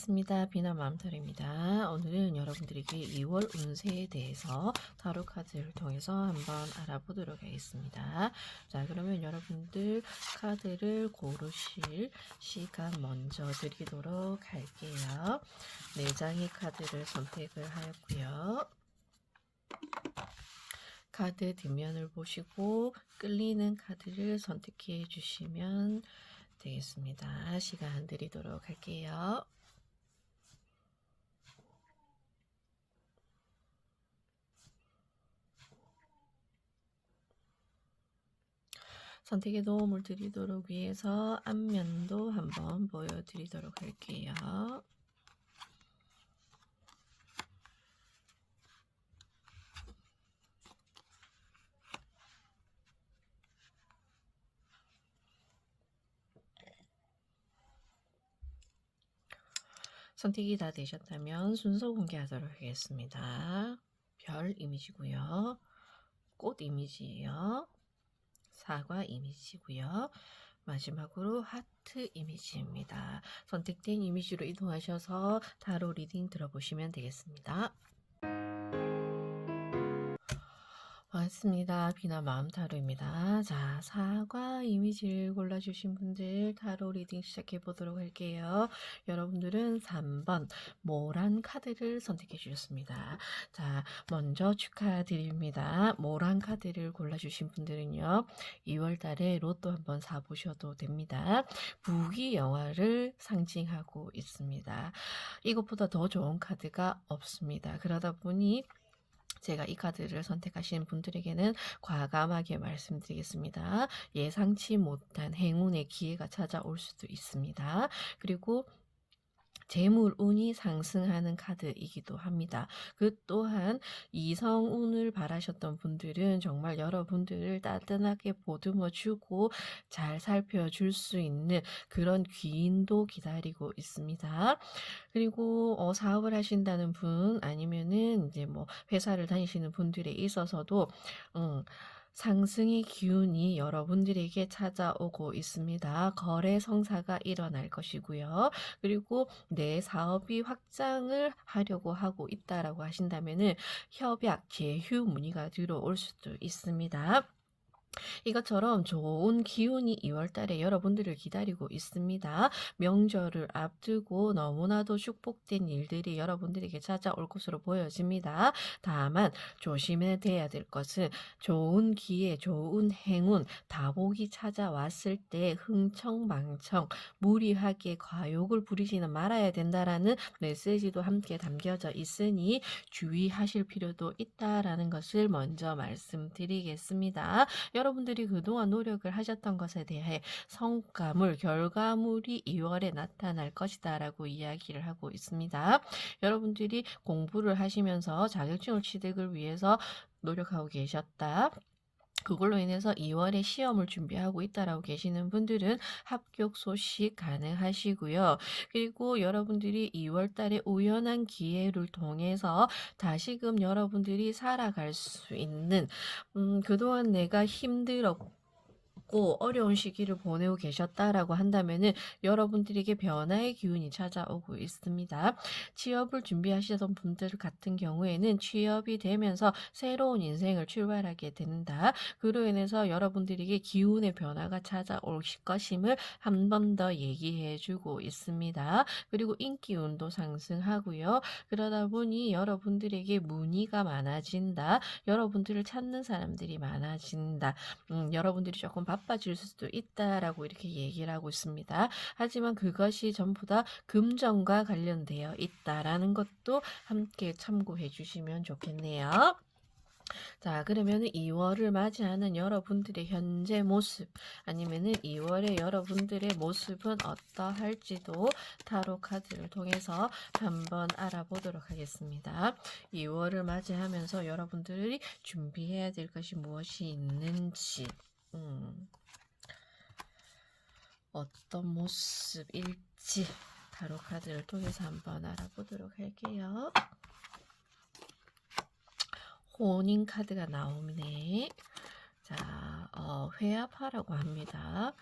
반갑습니다. 비나 맘터입니다. 오늘은 여러분들에게 2월 운세에 대해서 타로 카드를 통해서 한번 알아보도록 하겠습니다. 자, 그러면 여러분들 카드를 고르실 시간 먼저 드리도록 할게요. 4장의 카드를 선택을 하였고요. 카드 뒷면을 보시고 끌리는 카드를 선택해 주시면 되겠습니다. 시간 드리도록 할게요. 선택에 도움을 드리도록 위해서 앞면도 한번 보여드리도록 할게요. 선택이 다 되셨다면 순서 공개하도록 하겠습니다. 별 이미지고요. 꽃 이미지예요. 사과 이미지고요. 마지막으로 하트 이미지입니다. 선택된 이미지로 이동하셔서 타로 리딩 들어보시면 되겠습니다. 반갑습니다. 비나 마음 타로입니다. 자, 사과 이미지를 골라주신 분들 타로 리딩 시작해 보도록 할게요. 여러분들은 3번 모란 카드를 선택해 주셨습니다. 자, 먼저 축하드립니다. 모란 카드를 골라주신 분들은요, 2월 달에 로또 한번 사보셔도 됩니다. 부귀영화를 상징하고 있습니다. 이것보다 더 좋은 카드가 없습니다. 그러다 보니 제가 이 카드를 선택하신 분들에게는 과감하게 말씀드리겠습니다. 예상치 못한 행운의 기회가 찾아올 수도 있습니다. 그리고 재물운이 상승하는 카드이기도 합니다. 그 또한 이성운을 바라셨던 분들은 정말 여러분들을 따뜻하게 보듬어 주고 잘 살펴줄 수 있는 그런 귀인도 기다리고 있습니다. 그리고 사업을 하신다는 분 아니면은 이제 뭐 회사를 다니시는 분들에 있어서도 상승의 기운이 여러분들에게 찾아오고 있습니다. 거래 성사가 일어날 것이고요. 그리고 내 사업이 확장을 하려고 하고 있다라고 하신다면은 협약, 계휴 문의가 들어올 수도 있습니다. 이것처럼 좋은 기운이 2월 달에 여러분들을 기다리고 있습니다. 명절을 앞두고 너무나도 축복된 일들이 여러분들에게 찾아올 것으로 보여집니다. 다만 조심해야 될 것은 좋은 기회, 좋은 행운, 다복이 찾아왔을 때 흥청망청 무리하게 과욕을 부리지는 말아야 된다라는 메시지도 함께 담겨져 있으니 주의하실 필요도 있다라는 것을 먼저 말씀드리겠습니다. 여러분들이 그동안 노력을 하셨던 것에 대해 성과물, 결과물이 2월에 나타날 것이다 라고 이야기를 하고 있습니다. 여러분들이 공부를 하시면서 자격증을 취득을 위해서 노력하고 계셨다. 그걸로 인해서 2월에 시험을 준비하고 있다라고 계시는 분들은 합격 소식 가능하시고요. 그리고 여러분들이 2월 달에 우연한 기회를 통해서 다시금 여러분들이 살아갈 수 있는 그동안 내가 힘들었고 어려운 시기를 보내고 계셨다라고 한다면은 여러분들에게 변화의 기운이 찾아오고 있습니다. 취업을 준비하시던 분들 같은 경우에는 취업이 되면서 새로운 인생을 출발하게 된다. 그로 인해서 여러분들에게 기운의 변화가 찾아올 것임을 한 번 더 얘기해 주고 있습니다. 그리고 인기운도 상승하고요. 그러다 보니 여러분들에게 문의가 많아진다. 여러분들을 찾는 사람들이 많아진다. 여러분들이 조금 바빠질 수도 있다라고 이렇게 얘기를 하고 있습니다. 하지만 그것이 전부 다 금전과 관련되어 있다라는 것도 함께 참고해 주시면 좋겠네요. 자, 그러면 2월을 맞이하는 여러분들의 현재 모습 아니면은 2월의 여러분들의 모습은 어떠할지도 타로 카드를 통해서 한번 알아보도록 하겠습니다. 2월을 맞이하면서 여러분들이 준비해야 될 것이 무엇이 있는지 어떤 모습일지 타로 카드를 통해서 한번 알아보도록 할게요. 혼인 카드가 나오네. 자, 회합하라고 합니다.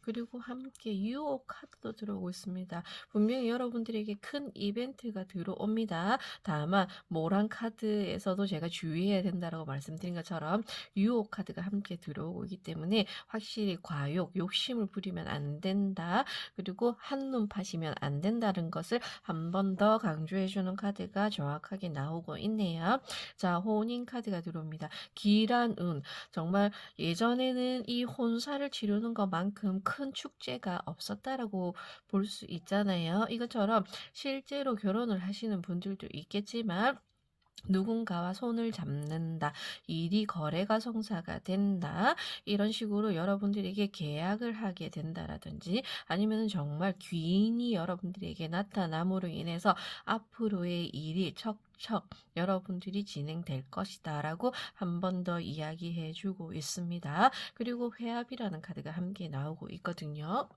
그리고 함께 유혹 카드도 들어오고 있습니다. 분명히 여러분들에게 큰 이벤트가 들어옵니다. 다만 모란 카드에서도 제가 주의해야 된다라고 말씀드린 것처럼 유혹 카드가 함께 들어오고 있기 때문에 확실히 과욕, 욕심을 부리면 안 된다. 그리고 한눈 파시면 안 된다는 것을 한 번 더 강조해 주는 카드가 정확하게 나오고 있네요. 자, 혼인 카드가 들어옵니다. 길한 운. 정말 예전에는 이 혼사를 치르는 것만큼 큰 축제가 없었다라고 볼 수 있잖아요. 이것처럼 실제로 결혼을 하시는 분들도 있겠지만 누군가와 손을 잡는다. 일이 거래가 성사가 된다. 이런 식으로 여러분들에게 계약을 하게 된다라든지 아니면 정말 귀인이 여러분들에게 나타남으로 인해서 앞으로의 일이 척척 여러분들이 진행될 것이다 라고 한 번 더 이야기해 주고 있습니다. 그리고 회합이라는 카드가 함께 나오고 있거든요.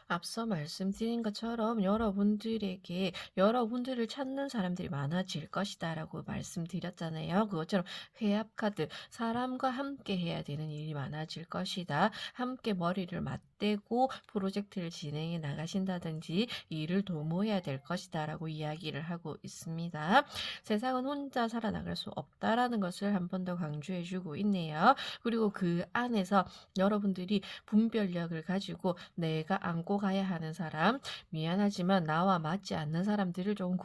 앞서 말씀드린 것처럼 여러분들에게 여러분들을 찾는 사람들이 많아질 것이다라고 말씀드렸잖아요. 그것처럼 회합 카드, 사람과 함께 해야 되는 일이 많아질 것이다. 함께 머리를 맞대고 프로젝트를 진행해 나가신다든지 일을 도모해야 될 것이다라고 이야기를 하고 있습니다. 세상은 혼자 살아나갈 수 없다라는 것을 한 번 더 강조해 주고 있네요. 그리고 그 안에서 여러분들이 분별력을 가지고 내가 안고 가야 하는 사람, 미안하지만 나와 맞지 않는 사람들을 좀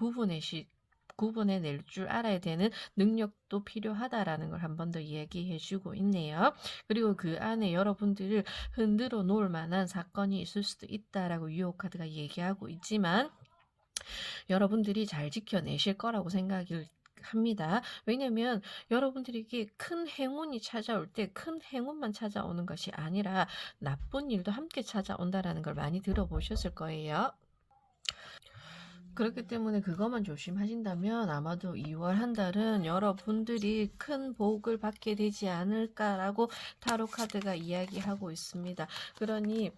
구분해낼 줄 알아야 되는 능력도 필요하다라는 걸 한 번 더 얘기해 주고 있네요. 그리고 그 안에 여러분들을 흔들어 놓을 만한 사건이 있을 수도 있다라고 유혹 카드가 얘기하고 있지만 여러분들이 잘 지켜내실 거라고 생각을 합니다. 왜냐면 여러분들에게 큰 행운이 찾아올 때 큰 행운만 찾아오는 것이 아니라 나쁜 일도 함께 찾아온다라는 걸 많이 들어보셨을 거예요. 그렇기 때문에 그것만 조심하신다면 아마도 2월 한 달은 여러분들이 큰 복을 받게 되지 않을까라고 타로 카드가 이야기하고 있습니다. 그러니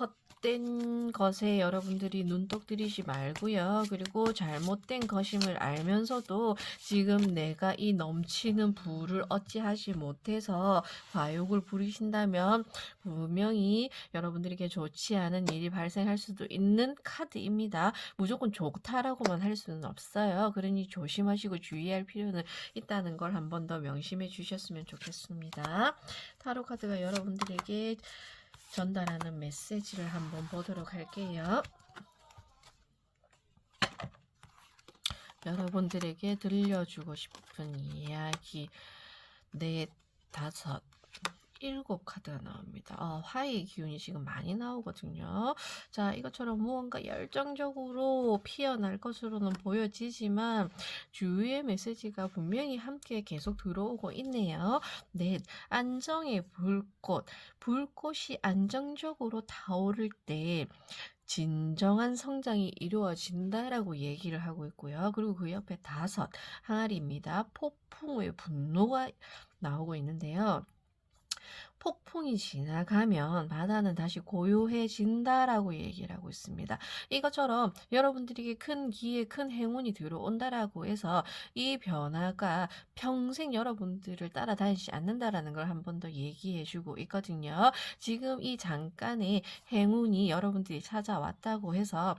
헛된 것에 여러분들이 눈독 들이지 말고요. 그리고 잘못된 것임을 알면서도 지금 내가 이 넘치는 부를 어찌하지 못해서 과욕을 부리신다면 분명히 여러분들에게 좋지 않은 일이 발생할 수도 있는 카드입니다. 무조건 좋다라고만 할 수는 없어요. 그러니 조심하시고 주의할 필요는 있다는 걸 한 번 더 명심해 주셨으면 좋겠습니다. 타로 카드가 여러분들에게 전달하는 메시지를 한번 보도록 할게요. 여러분들에게 들려주고 싶은 이야기 넷, 다섯, 7 카드가 나옵니다. 화의 기운이 지금 많이 나오거든요. 자, 이것처럼 무언가 열정적으로 피어날 것으로는 보여지지만 주위의 메시지가 분명히 함께 계속 들어오고 있네요. 네, 안정의 불꽃. 불꽃이 안정적으로 타오를 때 진정한 성장이 이루어진다라고 얘기를 하고 있고요. 그리고 그 옆에 5, 항아리입니다. 폭풍의 분노가 나오고 있는데요. 폭풍이 지나가면 바다는 다시 고요해진다라고 얘기를 하고 있습니다. 이것처럼 여러분들에게 큰 기회, 큰 행운이 들어온다라고 해서 이 변화가 평생 여러분들을 따라다니지 않는다라는 걸 한 번 더 얘기해 주고 있거든요. 지금 이 잠깐의 행운이 여러분들이 찾아왔다고 해서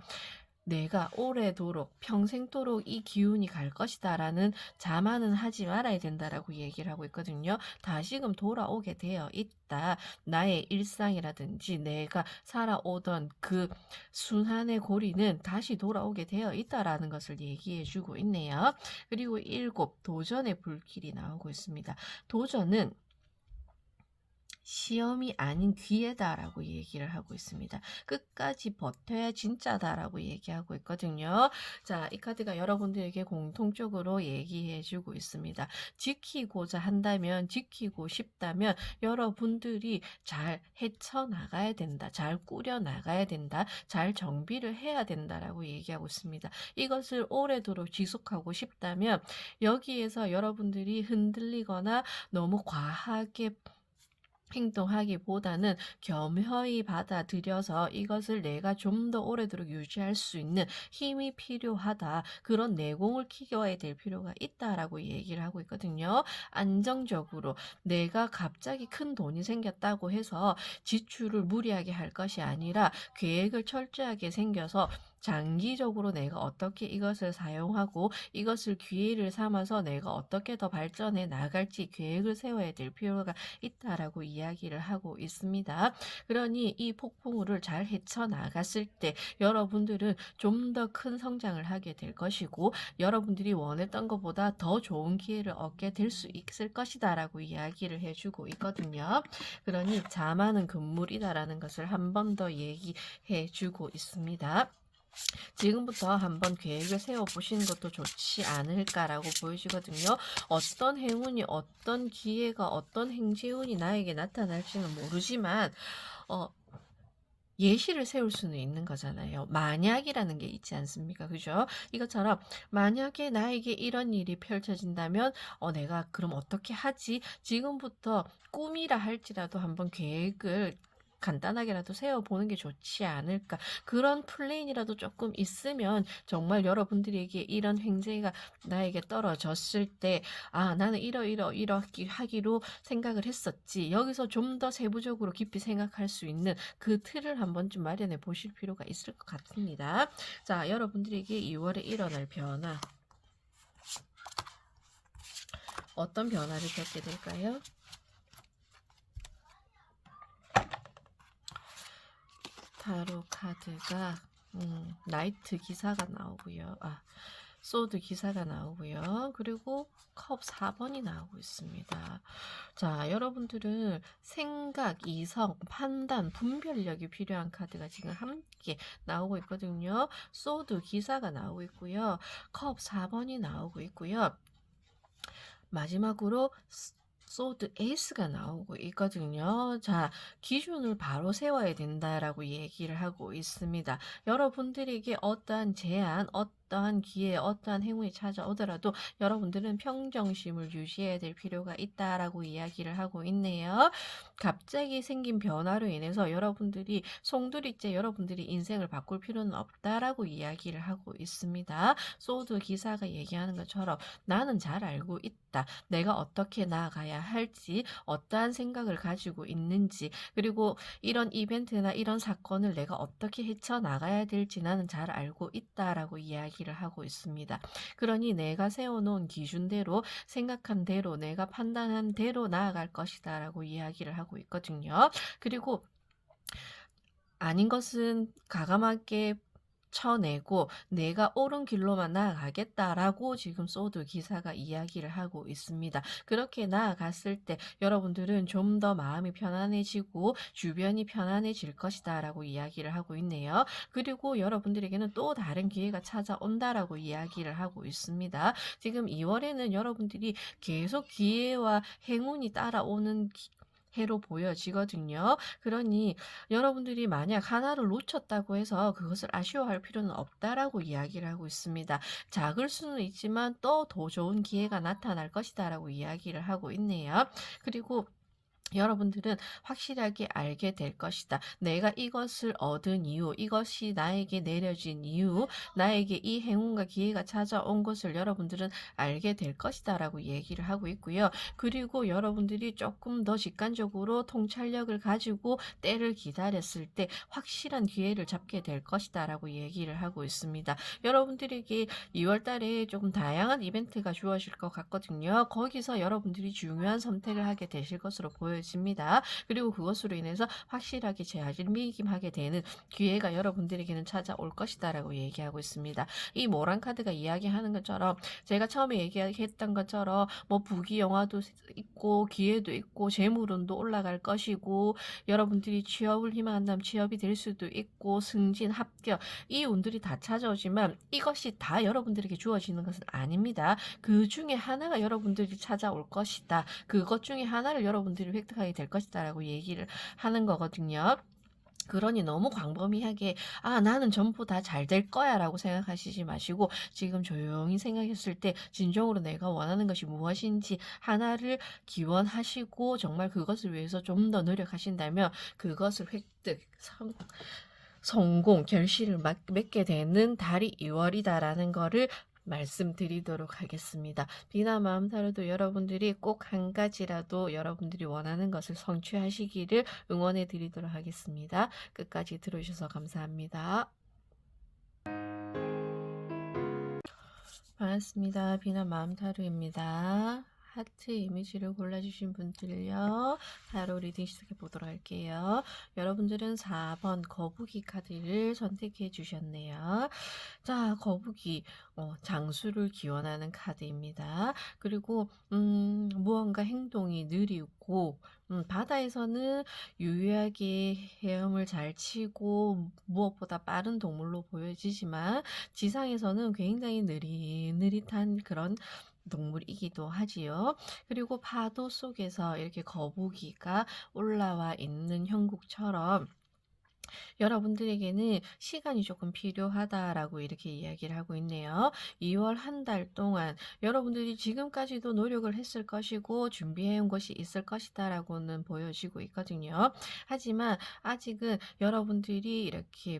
내가 오래도록 평생도록 이 기운이 갈 것이다라는 자만은 하지 말아야 된다라고 얘기를 하고 있거든요. 다시금 돌아오게 되어 있다. 나의 일상이라든지 내가 살아오던 그 순환의 고리는 다시 돌아오게 되어 있다라는 것을 얘기해 주고 있네요. 그리고 7, 도전의 불길이 나오고 있습니다. 도전은 시험이 아닌 기회다라고 얘기를 하고 있습니다. 끝까지 버텨야 진짜다라고 얘기하고 있거든요. 자, 이 카드가 여러분들에게 공통적으로 얘기해주고 있습니다. 지키고자 한다면, 지키고 싶다면 여러분들이 잘 헤쳐나가야 된다. 잘 꾸려나가야 된다. 잘 정비를 해야 된다라고 얘기하고 있습니다. 이것을 오래도록 지속하고 싶다면 여기에서 여러분들이 흔들리거나 너무 과하게 행동하기보다는 겸허히 받아들여서 이것을 내가 좀 더 오래도록 유지할 수 있는 힘이 필요하다. 그런 내공을 키워야 될 필요가 있다라고 얘기를 하고 있거든요. 안정적으로 내가 갑자기 큰 돈이 생겼다고 해서 지출을 무리하게 할 것이 아니라 계획을 철저하게 생겨서 장기적으로 내가 어떻게 이것을 사용하고 이것을 기회를 삼아서 내가 어떻게 더 발전해 나갈지 계획을 세워야 될 필요가 있다라고 이야기를 하고 있습니다. 그러니 이 폭풍우를 잘 헤쳐나갔을 때 여러분들은 좀 더 큰 성장을 하게 될 것이고 여러분들이 원했던 것보다 더 좋은 기회를 얻게 될 수 있을 것이다라고 이야기를 해주고 있거든요. 그러니 자만은 금물이다라는 것을 한 번 더 얘기해주고 있습니다. 지금부터 한번 계획을 세워보시는 것도 좋지 않을까라고 보여지거든요. 어떤 행운이, 어떤 기회가, 어떤 행재운이 나에게 나타날지는 모르지만 예시를 세울 수는 있는 거잖아요. 만약이라는 게 있지 않습니까? 그죠? 이것처럼 만약에 나에게 이런 일이 펼쳐진다면 내가 그럼 어떻게 하지? 지금부터 꿈이라 할지라도 한번 계획을 간단하게라도 세워보는 게 좋지 않을까. 그런 플랜이라도 조금 있으면 정말 여러분들에게 이런 횡재가 나에게 떨어졌을 때 나는 이렇게 하기로 생각을 했었지. 여기서 좀 더 세부적으로 깊이 생각할 수 있는 그 틀을 한번쯤 마련해 보실 필요가 있을 것 같습니다. 자, 여러분들에게 2월에 일어날 변화. 어떤 변화를 겪게 될까요? 타로 카드가 나이트 기사가 나오고요. 소드 기사가 나오고요. 그리고 컵 4번이 나오고 있습니다. 자, 여러분들은 생각, 이성, 판단, 분별력이 필요한 카드가 지금 함께 나오고 있거든요. 소드 기사가 나오고 있고요. 컵 4번이 나오고 있고요. 마지막으로 소드 에이스가 나오고 있거든요. 자, 기준을 바로 세워야 된다라고 얘기를 하고 있습니다. 여러분들에게 어떠한 제안, 어떠한 기회, 어떠한 행운이 찾아오더라도 여러분들은 평정심을 유지해야 될 필요가 있다라고 이야기를 하고 있네요. 갑자기 생긴 변화로 인해서 여러분들이 송두리째 여러분들이 인생을 바꿀 필요는 없다라고 이야기를 하고 있습니다. 소드 기사가 얘기하는 것처럼 나는 잘 알고 있다. 내가 어떻게 나아가야 할지, 어떠한 생각을 가지고 있는지, 그리고 이런 이벤트나 이런 사건을 내가 어떻게 헤쳐나가야 될지 나는 잘 알고 있다라고 이야기를 하고 있습니다. 그러니 내가 세워놓은 기준대로, 생각한 대로, 내가 판단한 대로 나아갈 것이다 라고 이야기를 하고 있거든요. 그리고 아닌 것은 가감하게 쳐내고 내가 옳은 길로만 나아가겠다라고 지금 소드 기사가 이야기를 하고 있습니다. 그렇게 나아갔을 때 여러분들은 좀 더 마음이 편안해지고 주변이 편안해질 것이다 라고 이야기를 하고 있네요. 그리고 여러분들에게는 또 다른 기회가 찾아온다라고 이야기를 하고 있습니다. 지금 2월에는 여러분들이 계속 기회와 행운이 따라오는 해로 보여지거든요. 그러니 여러분들이 만약 하나를 놓쳤다고 해서 그것을 아쉬워할 필요는 없다라고 이야기를 하고 있습니다. 작을 수는 있지만 또 더 좋은 기회가 나타날 것이다라고 이야기를 하고 있네요. 그리고 여러분들은 확실하게 알게 될 것이다. 내가 이것을 얻은 이유, 이것이 나에게 내려진 이유, 나에게 이 행운과 기회가 찾아온 것을 여러분들은 알게 될 것이다 라고 얘기를 하고 있고요. 그리고 여러분들이 조금 더 직관적으로 통찰력을 가지고 때를 기다렸을 때 확실한 기회를 잡게 될 것이다 라고 얘기를 하고 있습니다. 여러분들에게 2월 달에 조금 다양한 이벤트가 주어질 것 같거든요. 거기서 여러분들이 중요한 선택을 하게 되실 것으로 보여집니다. 그리고 그것으로 인해서 확실하게 재림직임하게 되는 기회가 여러분들에게는 찾아올 것이다 라고 얘기하고 있습니다. 이 모란 카드가 이야기하는 것처럼 제가 처음에 얘기했던 것처럼 뭐 부귀영화도 있고 기회도 있고 재물운도 올라갈 것이고 여러분들이 취업을 희망한다면 취업이 될 수도 있고 승진, 합격 이 운들이 다 찾아오지만 이것이 다 여러분들에게 주어지는 것은 아닙니다. 그 중에 하나가 여러분들이 찾아올 것이다. 그것 중에 하나를 여러분들이 획득하게 될 것이다 라고 얘기를 하는 거거든요. 그러니 너무 광범위하게 '아 나는 전부 다 잘 될 거야.'라고 생각하시지 마시고 지금 조용히 생각했을 때 진정으로 내가 원하는 것이 무엇인지 하나를 기원하시고 정말 그것을 위해서 좀 더 노력하신다면 그것을 획득, 성공, 결실을 맺게 되는 달이 2월이다라는 거를 말씀드리도록 하겠습니다. 비나 마음타로도 여러분들이 꼭 한 가지라도 여러분들이 원하는 것을 성취하시기를 응원해 드리도록 하겠습니다. 끝까지 들어주셔서 감사합니다. 반갑습니다. 비나 마음타로입니다. 하트 이미지를 골라주신 분들요. 타로 리딩 시작해 보도록 할게요. 여러분들은 4번 거북이 카드를 선택해 주셨네요. 자, 거북이 장수를 기원하는 카드입니다. 그리고 무언가 행동이 느리고 바다에서는 유유하게 헤엄을 잘 치고 무엇보다 빠른 동물로 보여지지만 지상에서는 굉장히 느릿느릿한 그런 동물이기도 하지요. 그리고 파도 속에서 이렇게 거북이가 올라와 있는 형국처럼 여러분들에게는 시간이 조금 필요하다라고 이렇게 이야기를 하고 있네요. 2월 한 달 동안 여러분들이 지금까지도 노력을 했을 것이고 준비해온 것이 있을 것이다라고는 보여지고 있거든요. 하지만 아직은 여러분들이 이렇게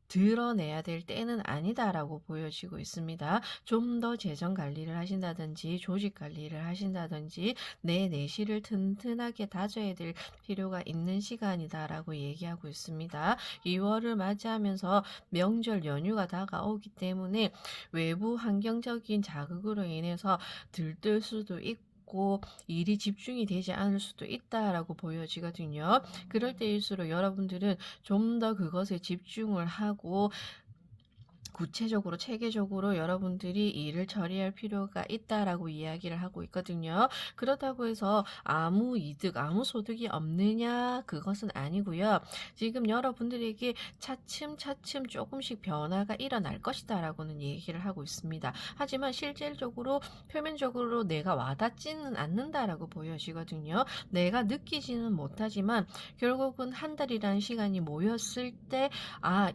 드러내야 될 때는 아니다라고 보여지고 있습니다. 좀 더 재정 관리를 하신다든지 조직 관리를 하신다든지 내 내실을 튼튼하게 다져야 될 필요가 있는 시간이다라고 얘기하고 있습니다. 2월을 맞이하면서 명절 연휴가 다가오기 때문에 외부 환경적인 자극으로 인해서 들뜰 수도 있고 일이 집중이 되지 않을 수도 있다라고 보여지거든요. 그럴 때일수록 여러분들은 좀 더 그것에 집중을 하고 구체적으로 체계적으로 여러분들이 일을 처리할 필요가 있다라고 이야기를 하고 있거든요. 그렇다고 해서 아무 이득, 아무 소득이 없느냐? 그것은 아니고요. 지금 여러분들에게 차츰차츰 조금씩 변화가 일어날 것이다라고는 얘기를 하고 있습니다. 하지만 실질적으로 표면적으로 내가 와닿지는 않는다라고 보여지거든요. 내가 느끼지는 못하지만 결국은 한 달이라는 시간이 모였을 때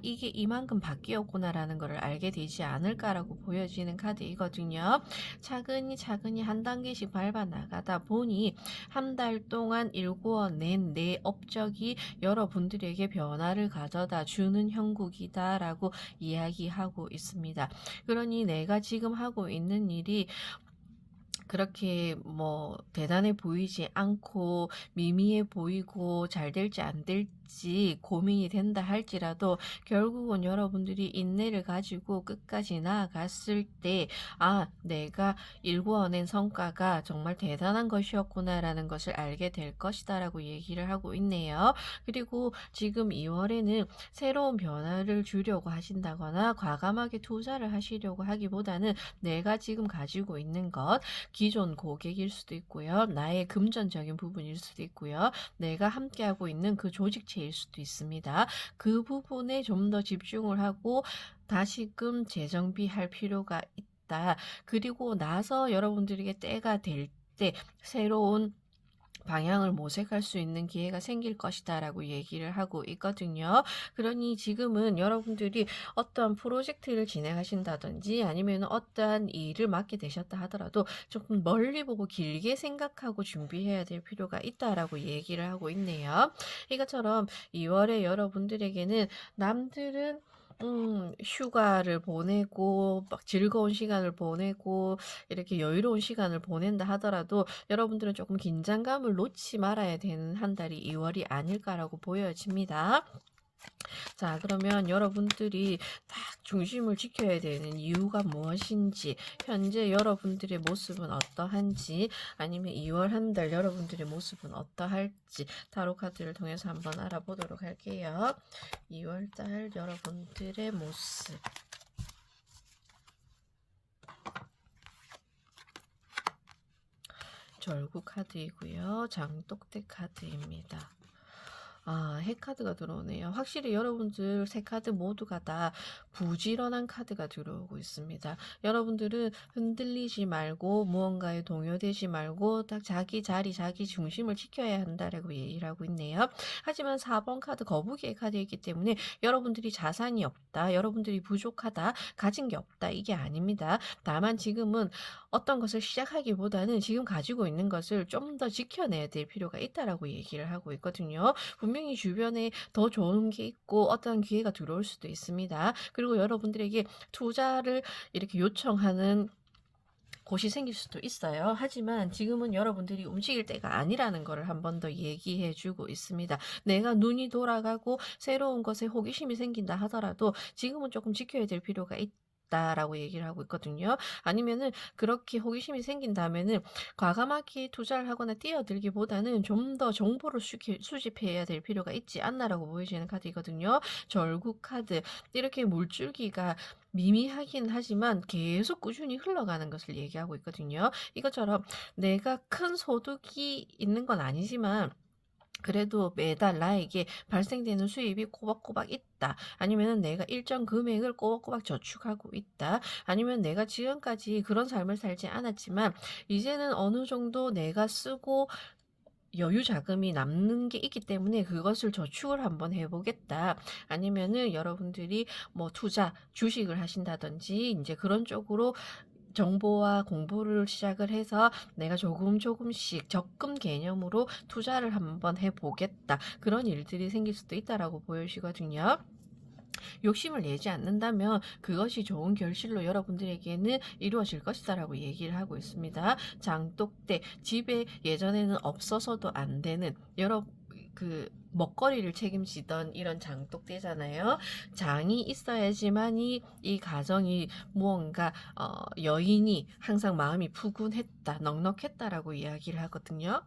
이게 이만큼 바뀌었구나라는 걸 알게 되지 않을까라고 보여지는 카드이거든요. 차근히 차근히 한 단계씩 밟아 나가다 보니 한 달 동안 일구어낸 내 업적이 여러분들에게 변화를 가져다 주는 형국이다라고 이야기하고 있습니다. 그러니 내가 지금 하고 있는 일이 그렇게 뭐 대단해 보이지 않고 미미해 보이고 잘 될지 안 될지 고민이 된다 할지라도 결국은 여러분들이 인내를 가지고 끝까지 나아갔을 때 내가 일궈낸 성과가 정말 대단한 것이었구나라는 것을 알게 될 것이다라고 얘기를 하고 있네요. 그리고 지금 2월에는 새로운 변화를 주려고 하신다거나 과감하게 투자를 하시려고 하기보다는 내가 지금 가지고 있는 것 기존 고객일 수도 있고요. 나의 금전적인 부분일 수도 있고요. 내가 함께하고 있는 그 조직체일 수도 있습니다. 그 부분에 좀 더 집중을 하고 다시금 재정비할 필요가 있다. 그리고 나서 여러분들에게 때가 될 때 새로운 방향을 모색할 수 있는 기회가 생길 것이다라고 얘기를 하고 있거든요. 그러니 지금은 여러분들이 어떠한 프로젝트를 진행하신다든지 아니면 어떠한 일을 맡게 되셨다 하더라도 조금 멀리 보고 길게 생각하고 준비해야 될 필요가 있다라고 얘기를 하고 있네요. 이것처럼 2월에 여러분들에게는 남들은 휴가를 보내고 막 즐거운 시간을 보내고 이렇게 여유로운 시간을 보낸다 하더라도 여러분들은 조금 긴장감을 놓지 말아야 되는 한 달이 2월이 아닐까라고 보여집니다. 자, 그러면 여러분들이 딱 중심을 지켜야 되는 이유가 무엇인지, 현재 여러분들의 모습은 어떠한지, 아니면 2월 한 달 여러분들의 모습은 어떠할지 타로 카드를 통해서 한번 알아보도록 할게요. 2월 달 여러분들의 모습. 절구 카드이고요. 장독대 카드입니다. 핵카드가 들어오네요. 확실히 여러분들 세 카드 모두가 다 부지런한 카드가 들어오고 있습니다. 여러분들은 흔들리지 말고 무언가에 동요되지 말고 딱 자기 자리, 자기 중심을 지켜야 한다라고 얘기를 하고 있네요. 하지만 4번 카드 거북이의 카드이기 때문에 여러분들이 자산이 없다, 여러분들이 부족하다, 가진 게 없다, 이게 아닙니다. 다만 지금은 어떤 것을 시작하기보다는 지금 가지고 있는 것을 좀 더 지켜내야 될 필요가 있다라고 얘기를 하고 있거든요. 분명히 주변에 더 좋은 게 있고 어떤 기회가 들어올 수도 있습니다. 그리고 여러분들에게 투자를 이렇게 요청하는 곳이 생길 수도 있어요. 하지만 지금은 여러분들이 움직일 때가 아니라는 것을 한 번 더 얘기해 주고 있습니다. 내가 눈이 돌아가고 새로운 것에 호기심이 생긴다 하더라도 지금은 조금 지켜야 될 필요가 있다라고 얘기를 하고 있거든요. 아니면은 그렇게 호기심이 생긴다면은 과감하게 투자를 하거나 뛰어들기보다는 좀 더 정보를 수집해야 될 필요가 있지 않나라고 보여지는 카드이거든요. 절구 카드. 이렇게 물줄기가 미미하긴 하지만 계속 꾸준히 흘러가는 것을 얘기하고 있거든요. 이것처럼 내가 큰 소득이 있는 건 아니지만 그래도 매달 나에게 발생되는 수입이 꼬박꼬박 있다. 아니면은 내가 일정 금액을 꼬박꼬박 저축하고 있다. 아니면 내가 지금까지 그런 삶을 살지 않았지만 이제는 어느 정도 내가 쓰고 여유 자금이 남는 게 있기 때문에 그것을 저축을 한번 해 보겠다. 아니면은 여러분들이 뭐 투자, 주식을 하신다든지 인제 그런 쪽으로 정보와 공부를 시작을 해서 '내가 조금 조금씩 적금 개념으로 투자를 한번 해 보겠다.' 그런 일들이 생길 수도 있다라고 보여지거든요. 욕심을 내지 않는다면 그것이 좋은 결실로 여러분들에게는 이루어질 것이다라고 얘기를 하고 있습니다. 장독대, 집에 예전에는 없어서도 안 되는 먹거리를 책임지던 이런 장독대잖아요. 장이 있어야지만이 이 가정이 무언가 여인이 항상 마음이 푸근했다, 넉넉했다라고 이야기를 하거든요.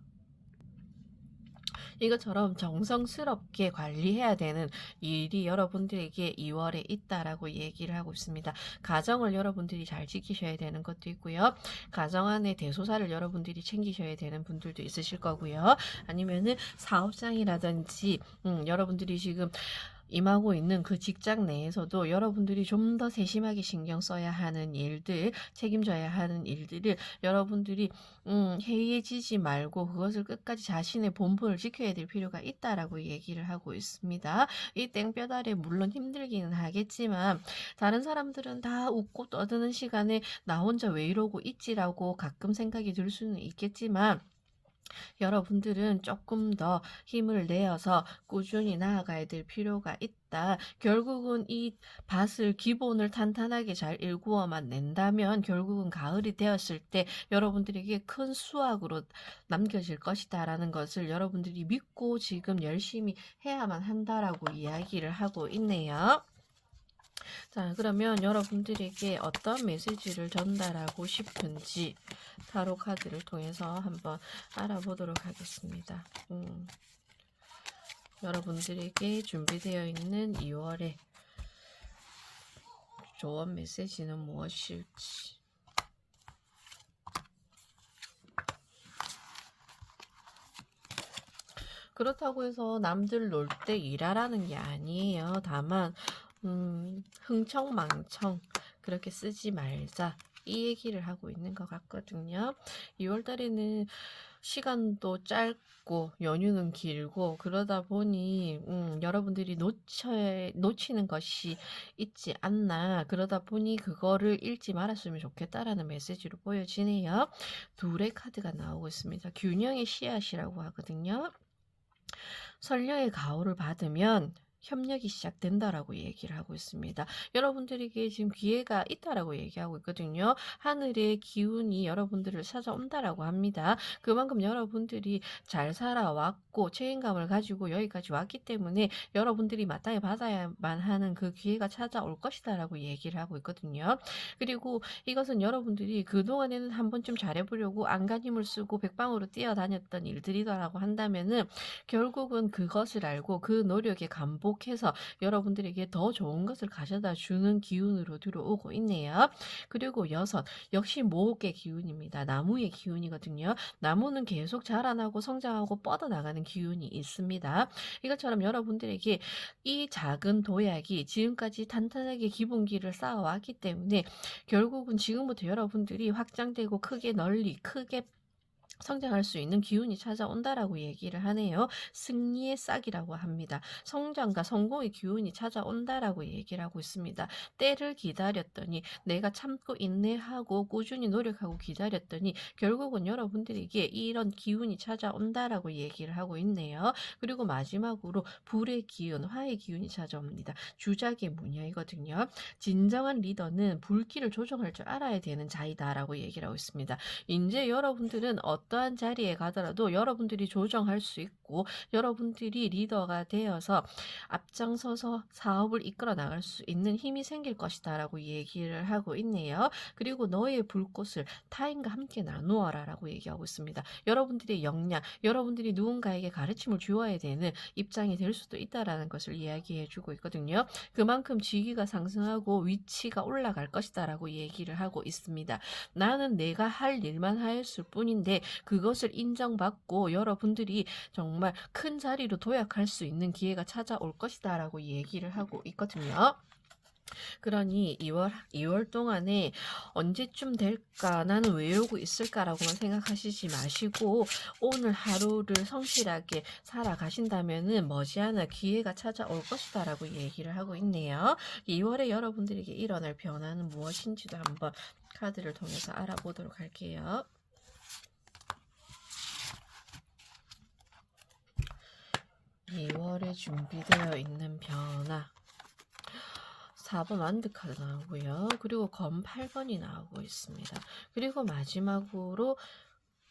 이것처럼 정성스럽게 관리해야 되는 일이 여러분들에게 2월에 있다라고 얘기를 하고 있습니다. 가정을 여러분들이 잘 지키셔야 되는 것도 있고요. 가정 안에 대소사를 여러분들이 챙기셔야 되는 분들도 있으실 거고요. 아니면은 사업장이라든지 여러분들이 지금 임하고 있는 그 직장 내에서도 여러분들이 좀 더 세심하게 신경 써야 하는 일들, 책임져야 하는 일들을 여러분들이 해이해지지 말고 그것을 끝까지 자신의 본분을 지켜야 될 필요가 있다라고 얘기를 하고 있습니다. 이 땡볕 아래 물론 힘들기는 하겠지만 다른 사람들은 다 웃고 떠드는 시간에 나 혼자 왜 이러고 있지라고 가끔 생각이 들 수는 있겠지만 여러분들은 조금 더 힘을 내어서 꾸준히 나아가야 될 필요가 있다. 결국은 이 밭을 기본을 탄탄하게 잘 일구어만 낸다면 결국은 가을이 되었을 때 여러분들에게 큰 수확으로 남겨질 것이다라는 것을 여러분들이 믿고 지금 열심히 해야만 한다라고 이야기를 하고 있네요. 자, 그러면 여러분들에게 어떤 메시지를 전달하고 싶은지 타로 카드를 통해서 한번 알아보도록 하겠습니다. 여러분들에게 준비되어 있는 2월의 조언 메시지는 무엇일지. 그렇다고 해서 남들 놀 때 일하라는 게 아니에요. 다만 흥청망청 그렇게 쓰지 말자. 이 얘기를 하고 있는 것 같거든요. 2월 달에는 시간도 짧고 연휴는 길고 그러다 보니 여러분들이 놓치는 것이 있지 않나. 그러다 보니 그거를 잃지 말았으면 좋겠다라는 메시지로 보여지네요. 둘의 카드가 나오고 있습니다. 균형의 씨앗이라고 하거든요. 선량의 가호를 받으면 협력이 시작된다라고 얘기를 하고 있습니다. 여러분들에게 지금 기회가 있다라고 얘기하고 있거든요. 하늘의 기운이 여러분들을 찾아온다라고 합니다. 그만큼 여러분들이 잘 살아왔고 책임감을 가지고 여기까지 왔기 때문에 여러분들이 마땅히 받아야만 하는 그 기회가 찾아올 것이다라고 얘기를 하고 있거든요. 그리고 이것은 여러분들이 그동안에는 한 번쯤 잘해보려고 안간힘을 쓰고 백방으로 뛰어다녔던 일들이다라고 한다면은 결국은 그것을 알고 그 노력의 간복 회복해서 여러분들에게 더 좋은 것을 가져다 주는 기운으로 들어오고 있네요. 그리고 여섯, 역시 목의 기운입니다. 나무의 기운이거든요. 나무는 계속 자라나고 성장하고 뻗어나가는 기운이 있습니다. 이것처럼 여러분들에게 이 작은 도약이 지금까지 탄탄하게 기본기를 쌓아왔기 때문에 결국은 지금부터 여러분들이 확장되고 크게 널리 크게 성장할 수 있는 기운이 찾아온다라고 얘기를 하네요. 승리의 싹이라고 합니다. 성장과 성공의 기운이 찾아온다라고 얘기를 하고 있습니다. 때를 기다렸더니 내가 참고 인내하고 꾸준히 노력하고 기다렸더니 결국은 여러분들에게 이런 기운이 찾아온다라고 얘기를 하고 있네요. 그리고 마지막으로 불의 기운, 화의 기운이 찾아옵니다. 주작의 문양이거든요. 진정한 리더는 불길을 조정할 줄 알아야 되는 자이다라고 얘기를 하고 있습니다. 이제 여러분들은 어떠한 자리에 가더라도 여러분들이 조정할 수 있고 여러분들이 리더가 되어서 앞장서서 사업을 이끌어 나갈 수 있는 힘이 생길 것이다라고 얘기를 하고 있네요. 그리고 너의 불꽃을 타인과 함께 나누어라라고 얘기하고 있습니다. 여러분들의 역량, 여러분들이 누군가에게 가르침을 주어야 되는 입장이 될 수도 있다라는 것을 이야기해 주고 있거든요. 그만큼 직위가 상승하고 위치가 올라갈 것이다라고 얘기를 하고 있습니다. 나는 내가 할 일만 하였을 뿐인데 그것을 인정받고 여러분들이 정말 큰 자리로 도약할 수 있는 기회가 찾아올 것이다 라고 얘기를 하고 있거든요. 그러니 2월 동안에 언제쯤 될까 나는 왜 이러고 있을까라고만 생각하시지 마시고 오늘 하루를 성실하게 살아가신다면은 머지않아 기회가 찾아올 것이다 라고 얘기를 하고 있네요. 2월에 여러분들에게 일어날 변화는 무엇인지도 한번 카드를 통해서 알아보도록 할게요. 2월에 준비되어 있는 변화 4번 완드 카드 나오고요. 그리고 검 8번이 나오고 있습니다. 그리고 마지막으로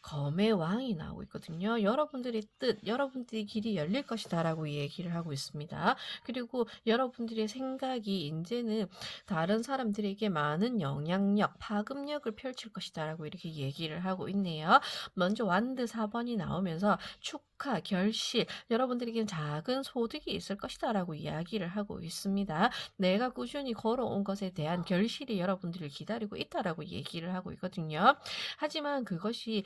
검의 왕이 나오고 있거든요. 여러분들의 뜻, 여러분들의 길이 열릴 것이다 라고 얘기를 하고 있습니다. 그리고 여러분들의 생각이 이제는 다른 사람들에게 많은 영향력, 파급력을 펼칠 것이다 라고 이렇게 얘기를 하고 있네요. 먼저 완드 4번이 나오면서 축하, 결실, 여러분들에게는 작은 소득이 있을 것이다 라고 이야기를 하고 있습니다. 내가 꾸준히 걸어온 것에 대한 결실이 여러분들을 기다리고 있다라고 얘기를 하고 있거든요. 하지만 그것이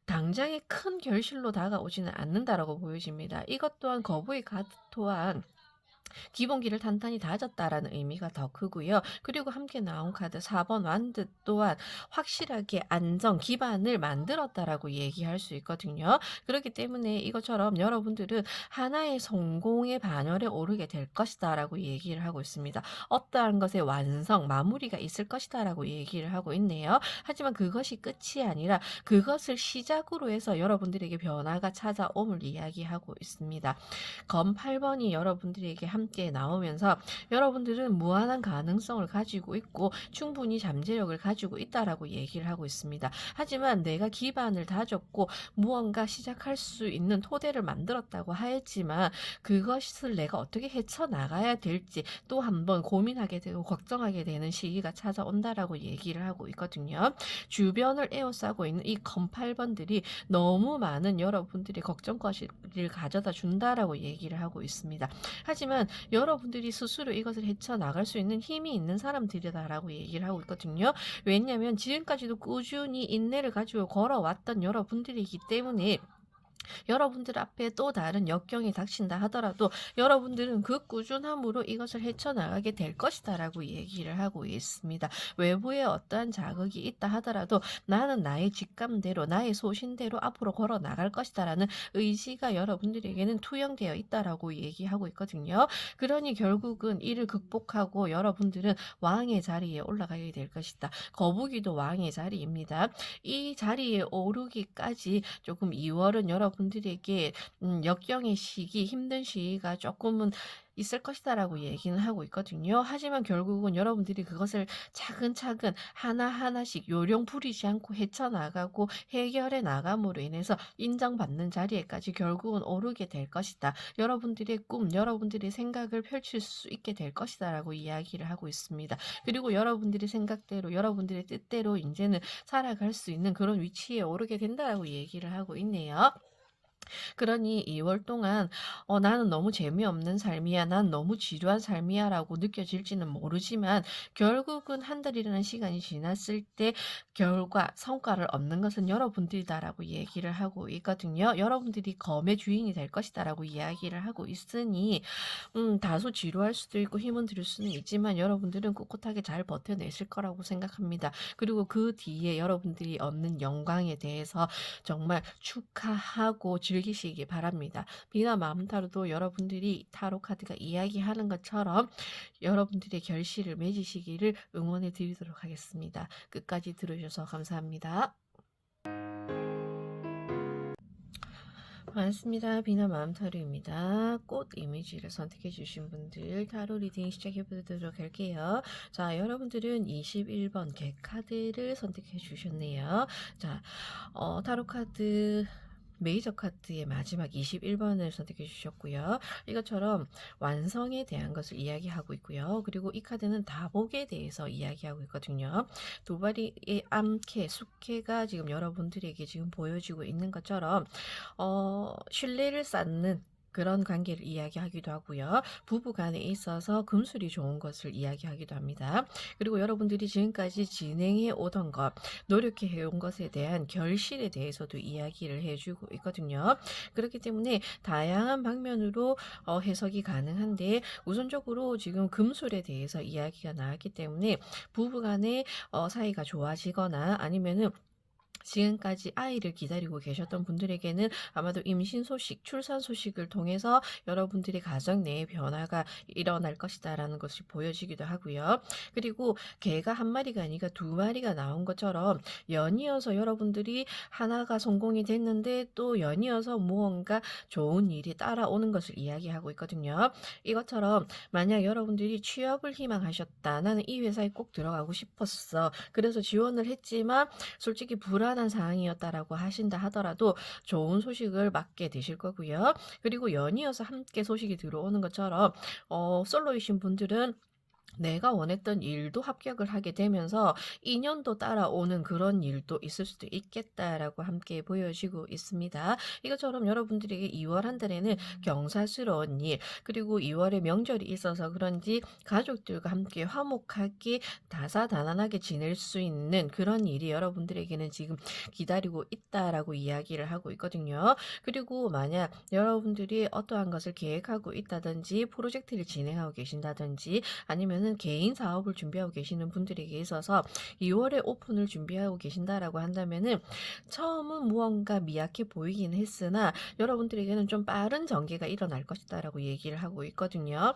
당장의 큰 결실로 다가오지는 않는다라고 보여집니다. 이것 또한 거부의 카드 또한 기본기를 단단히 다졌다라는 의미가 더 크고요. 그리고 함께 나온 카드 4번 완드 또한 확실하게 안정, 기반을 만들었다라고 얘기할 수 있거든요. 그렇기 때문에 이것처럼 여러분들은 하나의 성공의 반열에 오르게 될 것이다 라고 얘기를 하고 있습니다. 어떠한 것의 완성, 마무리가 있을 것이다 라고 얘기를 하고 있네요. 하지만 그것이 끝이 아니라 그것을 시작으로 해서 여러분들에게 변화가 찾아옴을 이야기하고 있습니다. 검 8번이 여러분들에게 함께 나오면서 여러분들은 무한한 가능성을 가지고 있고 충분히 잠재력을 가지고 있다라고 얘기를 하고 있습니다. 하지만 내가 기반을 다졌고 무언가 시작할 수 있는 토대를 만들었다고 하였지만 그것을 내가 어떻게 헤쳐나가야 될지 또 한번 고민하게 되고 걱정하게 되는 시기가 찾아온다라고 얘기를 하고 있거든요. 주변을 에워싸고 있는 이 검 8번들이 너무 많은 여러분들의 걱정거리를 가져다 준다라고 얘기를 하고 있습니다. 하지만 여러분들이 스스로 이것을 헤쳐나갈 수 있는 힘이 있는 사람들이다라고 얘기를 하고 있거든요. 왜냐하면 지금까지도 꾸준히 인내를 가지고 걸어왔던 여러분들이기 때문에 여러분들 앞에 또 다른 역경이 닥친다 하더라도 여러분들은 그 꾸준함으로 이것을 헤쳐나가게 될 것이다 라고 얘기를 하고 있습니다. 외부에 어떠한 자극이 있다 하더라도 나는 나의 직감대로 나의 소신대로 앞으로 걸어 나갈 것이다 라는 의지가 여러분들에게는 투영되어 있다라고 얘기하고 있거든요. 그러니 결국은 이를 극복하고 여러분들은 왕의 자리에 올라가게 될 것이다. 거북이도 왕의 자리입니다. 이 자리에 오르기까지 조금 2월은 여러분들에게 역경의 시기, 힘든 시기가 조금은 있을 것이다라고 얘기는 하고 있거든요. 하지만 결국은 여러분들이 그것을 차근차근 하나하나씩 요령 부리지 않고 헤쳐나가고 해결해 나감으로 인해서 인정받는 자리에까지 결국은 오르게 될 것이다. 여러분들의 꿈, 여러분들의 생각을 펼칠 수 있게 될 것이다라고 이야기를 하고 있습니다. 그리고 여러분들의 생각대로, 여러분들의 뜻대로 이제는 살아갈 수 있는 그런 위치에 오르게 된다라고 얘기를 하고 있네요. 그러니 2월 동안 나는 너무 재미없는 삶이야. 난 너무 지루한 삶이야라고 느껴질지는 모르지만 결국은 한 달이라는 시간이 지났을 때 결과, 성과를 얻는 것은 여러분들이다라고 얘기를 하고 있거든요. 여러분들이 검의 주인이 될 것이다라고 이야기를 하고 있으니 다소 지루할 수도 있고 힘은 들 수는 있지만 여러분들은 꿋꿋하게 잘 버텨내실 거라고 생각합니다. 그리고 그 뒤에 여러분들이 얻는 영광에 대해서 정말 축하하고 즐기시기 바랍니다. 비나 마음타로도 여러분들이 타로 카드가 이야기하는 것처럼 여러분들의 결실을 맺으시기를 응원해 드리도록 하겠습니다. 끝까지 들어주셔서 감사합니다. 반갑습니다. 비나 마음타로입니다. 꽃 이미지를 선택해 주신 분들 타로 리딩 시작해 보도록 할게요. 자, 여러분들은 21번 개 카드를 선택해 주셨네요. 자, 타로 카드 메이저 카드의 마지막 21번을 선택해 주셨고요. 이것처럼 완성에 대한 것을 이야기하고 있고요. 그리고 이 카드는 다복에 대해서 이야기하고 있거든요. 두 마리의 암캐, 숙캐가 지금 여러분들에게 지금 보여지고 있는 것처럼 신뢰를 쌓는 그런 관계를 이야기하기도 하고요. 부부 간에 있어서 금술이 좋은 것을 이야기하기도 합니다. 그리고 여러분들이 지금까지 진행해 오던 것, 노력해 해온 것에 대한 결실에 대해서도 이야기를 해주고 있거든요. 그렇기 때문에 다양한 방면으로 해석이 가능한데 우선적으로 지금 금술에 대해서 이야기가 나왔기 때문에 부부 간의 사이가 좋아지거나 아니면은 지금까지 아이를 기다리고 계셨던 분들에게는 아마도 임신 소식, 출산 소식을 통해서 여러분들의 가정 내에 변화가 일어날 것이다라는 것이 보여지기도 하고요. 그리고 개가 한 마리가 아니라 두 마리가 나온 것처럼 연이어서 여러분들이 하나가 성공이 됐는데 또 연이어서 무언가 좋은 일이 따라오는 것을 이야기하고 있거든요. 이것처럼 만약 여러분들이 취업을 희망하셨다. 나는 이 회사에 꼭 들어가고 싶었어. 그래서 지원을 했지만 솔직히 불안한 상황이었다라고 하신다 하더라도 좋은 소식을 맞게 되실 거고요. 그리고 연이어서 함께 소식이 들어오는 것처럼 솔로이신 분들은 내가 원했던 일도 합격을 하게 되면서 인연도 따라오는 그런 일도 있을 수도 있겠다라고 함께 보여지고 있습니다. 이것처럼 여러분들에게 2월 한 달에는 경사스러운 일, 그리고 2월에 명절이 있어서 그런지 가족들과 함께 화목하게 다사다난하게 지낼 수 있는 그런 일이 여러분들에게는 지금 기다리고 있다라고 이야기를 하고 있거든요. 그리고 만약 여러분들이 어떠한 것을 계획하고 있다든지 프로젝트를 진행하고 계신다든지 아니면은 개인 사업을 준비하고 계시는 분들에게 있어서 2월에 오픈을 준비하고 계신다라고 한다면은 처음은 무언가 미약해 보이긴 했으나 여러분들에게는 좀 빠른 전개가 일어날 것이다라고 얘기를 하고 있거든요.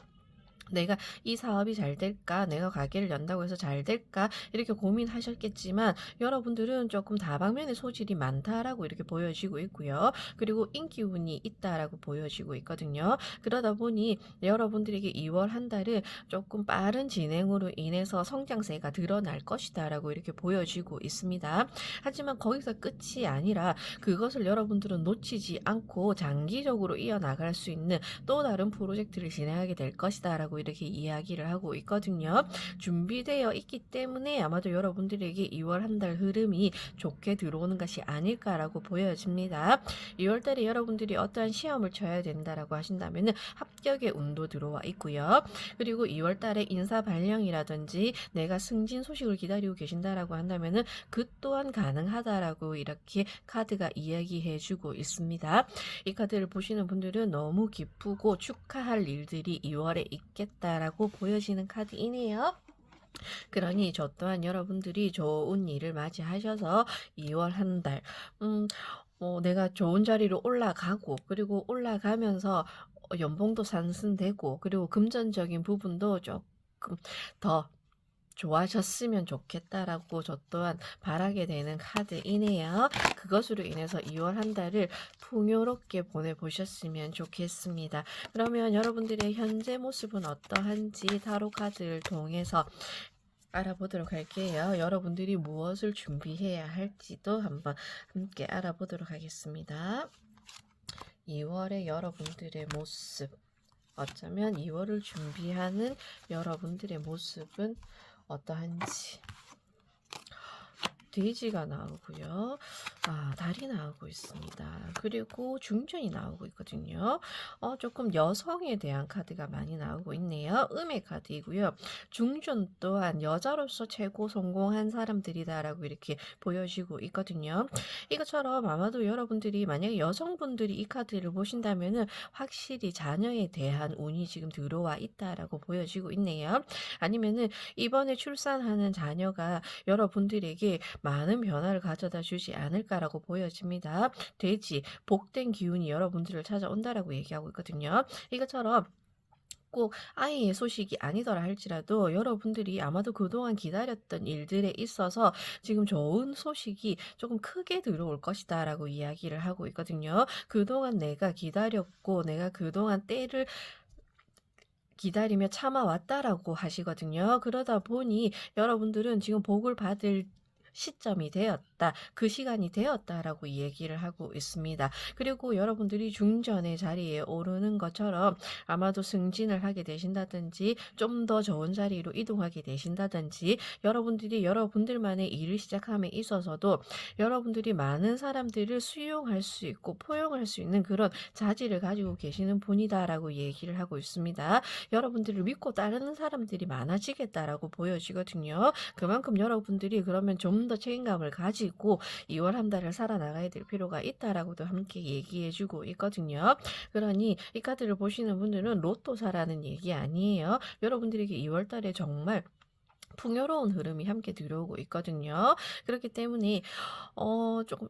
내가 이 사업이 잘 될까? 내가 가게를 연다고 해서 잘 될까? 이렇게 고민하셨겠지만 여러분들은 조금 다방면의 소질이 많다라고 이렇게 보여지고 있고요. 그리고 인기운이 있다라고 보여지고 있거든요. 그러다 보니 여러분들에게 2월 한 달은 조금 빠른 진행으로 인해서 성장세가 드러날 것이다라고 이렇게 보여지고 있습니다. 하지만 거기서 끝이 아니라 그것을 여러분들은 놓치지 않고 장기적으로 이어나갈 수 있는 또 다른 프로젝트를 진행하게 될 것이다라고 이렇게 이야기를 하고 있거든요. 준비되어 있기 때문에 아마도 여러분들에게 2월 한 달 흐름이 좋게 들어오는 것이 아닐까라고 보여집니다. 2월 달에 여러분들이 어떠한 시험을 쳐야 된다라고 하신다면 합격의 운도 들어와 있고요. 그리고 2월 달에 인사 발령이라든지 내가 승진 소식을 기다리고 계신다라고 한다면 그 또한 가능하다라고 이렇게 카드가 이야기해주고 있습니다. 이 카드를 보시는 분들은 너무 기쁘고 축하할 일들이 2월에 있겠다라고 보여지는 카드이네요. 그러니 저 또한 여러분들이 좋은 일을 맞이하셔서 2월 한 달, 내가 좋은 자리로 올라가고, 그리고 올라가면서 연봉도 상승되고, 그리고 금전적인 부분도 조금 더 좋아졌으면 좋겠다라고 저 또한 바라게 되는 카드이네요. 그것으로 인해서 2월 한 달을 풍요롭게 보내보셨으면 좋겠습니다. 그러면 여러분들의 현재 모습은 어떠한지 타로 카드를 통해서 알아보도록 할게요. 여러분들이 무엇을 준비해야 할지도 한번 함께 알아보도록 하겠습니다. 2월의 여러분들의 모습, 어쩌면 2월을 준비하는 여러분들의 모습은 어떠한지. 돼지가 나오고요. 달이 나오고 있습니다. 그리고 중전이 나오고 있거든요. 조금 여성에 대한 카드가 많이 나오고 있네요. 음의 카드이고요. 중전 또한 여자로서 최고 성공한 사람들이다라고 이렇게 보여지고 있거든요. 이것처럼 아마도 여러분들이 만약에 여성분들이 이 카드를 보신다면은 확실히 자녀에 대한 운이 지금 들어와 있다라고 보여지고 있네요. 아니면은 이번에 출산하는 자녀가 여러분들에게 많은 변화를 가져다 주지 않을까라고 보여집니다. 돼지, 복된 기운이 여러분들을 찾아온다라고 얘기하고 있거든요. 이것처럼 꼭 아이의 소식이 아니더라 할지라도 여러분들이 아마도 그동안 기다렸던 일들에 있어서 지금 좋은 소식이 조금 크게 들어올 것이다라고 이야기를 하고 있거든요. 그동안 내가 기다렸고 내가 그동안 때를 기다리며 참아왔다라고 하시거든요. 그러다 보니 여러분들은 지금 복을 받을 시점이 되었다. 그 시간이 되었다라고 얘기를 하고 있습니다. 그리고 여러분들이 중전의 자리에 오르는 것처럼 아마도 승진을 하게 되신다든지 좀 더 좋은 자리로 이동하게 되신다든지 여러분들이 여러분들만의 일을 시작함에 있어서도 여러분들이 많은 사람들을 수용할 수 있고 포용할 수 있는 그런 자질을 가지고 계시는 분이다라고 얘기를 하고 있습니다. 여러분들을 믿고 따르는 사람들이 많아지겠다라고 보여지거든요. 그만큼 여러분들이 그러면 좀 더 책임감을 가지고 2월 한 달을 살아나가야 될 필요가 있다라고도 함께 얘기해주고 있거든요. 그러니 이 카드를 보시는 분들은 로또 사라는 얘기 아니에요. 여러분들에게 2월 달에 정말 풍요로운 흐름이 함께 들어오고 있거든요. 그렇기 때문에 조금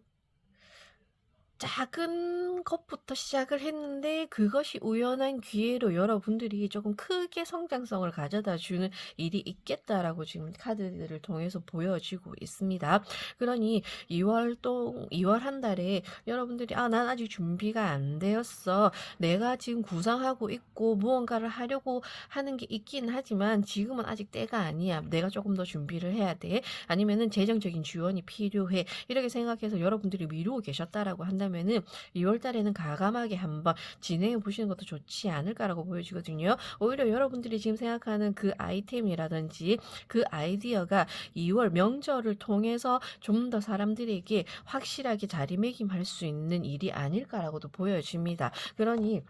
작은 것부터 시작을 했는데 그것이 우연한 기회로 여러분들이 조금 크게 성장성을 가져다 주는 일이 있겠다라고 지금 카드들을 통해서 보여지고 있습니다. 그러니 2월 한 달에 여러분들이 난 아직 준비가 안 되었어. 내가 지금 구상하고 있고 무언가를 하려고 하는 게 있긴 하지만 지금은 아직 때가 아니야. 내가 조금 더 준비를 해야 돼. 아니면은 재정적인 지원이 필요해. 이렇게 생각해서 여러분들이 미루고 계셨다라고 한다면은 2월 달에는 과감하게 한번 진행해 보시는 것도 좋지 않을까라고 보여지거든요. 오히려 여러분들이 지금 생각하는 그 아이템이라든지 그 아이디어가 2월 명절을 통해서 좀 더 사람들에게 확실하게 자리매김할 수 있는 일이 아닐까라고도 보여집니다. 그러니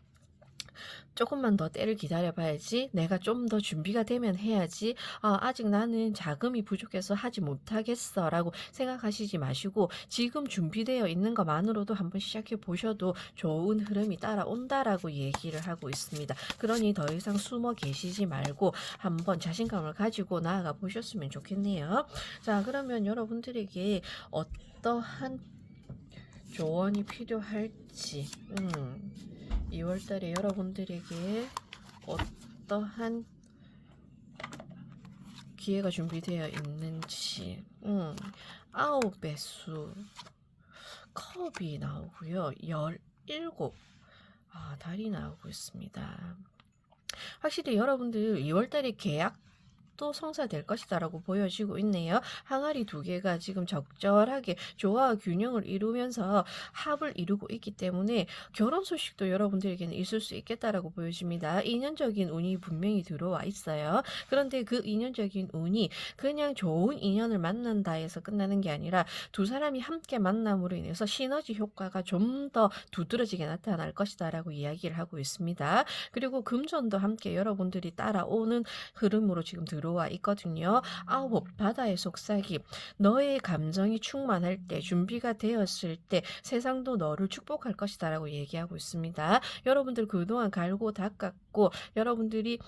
조금만 더 때를 기다려봐야지. 내가 좀 더 준비가 되면 해야지. 아직 나는 자금이 부족해서 하지 못하겠어 라고 생각하시지 마시고 지금 준비되어 있는 것만으로도 한번 시작해 보셔도 좋은 흐름이 따라온다라고 얘기를 하고 있습니다. 그러니 더 이상 숨어 계시지 말고 한번 자신감을 가지고 나아가 보셨으면 좋겠네요. 자, 그러면 여러분들에게 어떠한 조언이 필요할지 2월달에 여러분들에게 어떠한 기회가 준비되어 있는지 9배 수 컵이 나오고요. 17 달이 나오고 있습니다. 확실히 여러분들 2월달에 계약도 성사될 것이다라고 보여지고 있네요. 항아리 2개가 지금 적절하게 조화와 균형을 이루면서 합을 이루고 있기 때문에 결혼 소식도 여러분들에게는 있을 수 있겠다라고 보여집니다. 인연적인 운이 분명히 들어와 있어요. 그런데 그 인연적인 운이 그냥 좋은 인연을 만난다 해서 끝나는 게 아니라 두 사람이 함께 만남으로 인해서 시너지 효과가 좀 더 두드러지게 나타날 것이다라고 이야기를 하고 있습니다. 그리고 금전도 함께 여러분들이 따라오는 흐름으로 지금 들어와 있거든요. 9 바다의 속삭임. 너의 감정이 충만할 때 준비가 되었을 때 세상도 너를 축복할 것이다 라고 얘기하고 있습니다. 여러분들 그동안 갈고 닦았고 여러분들이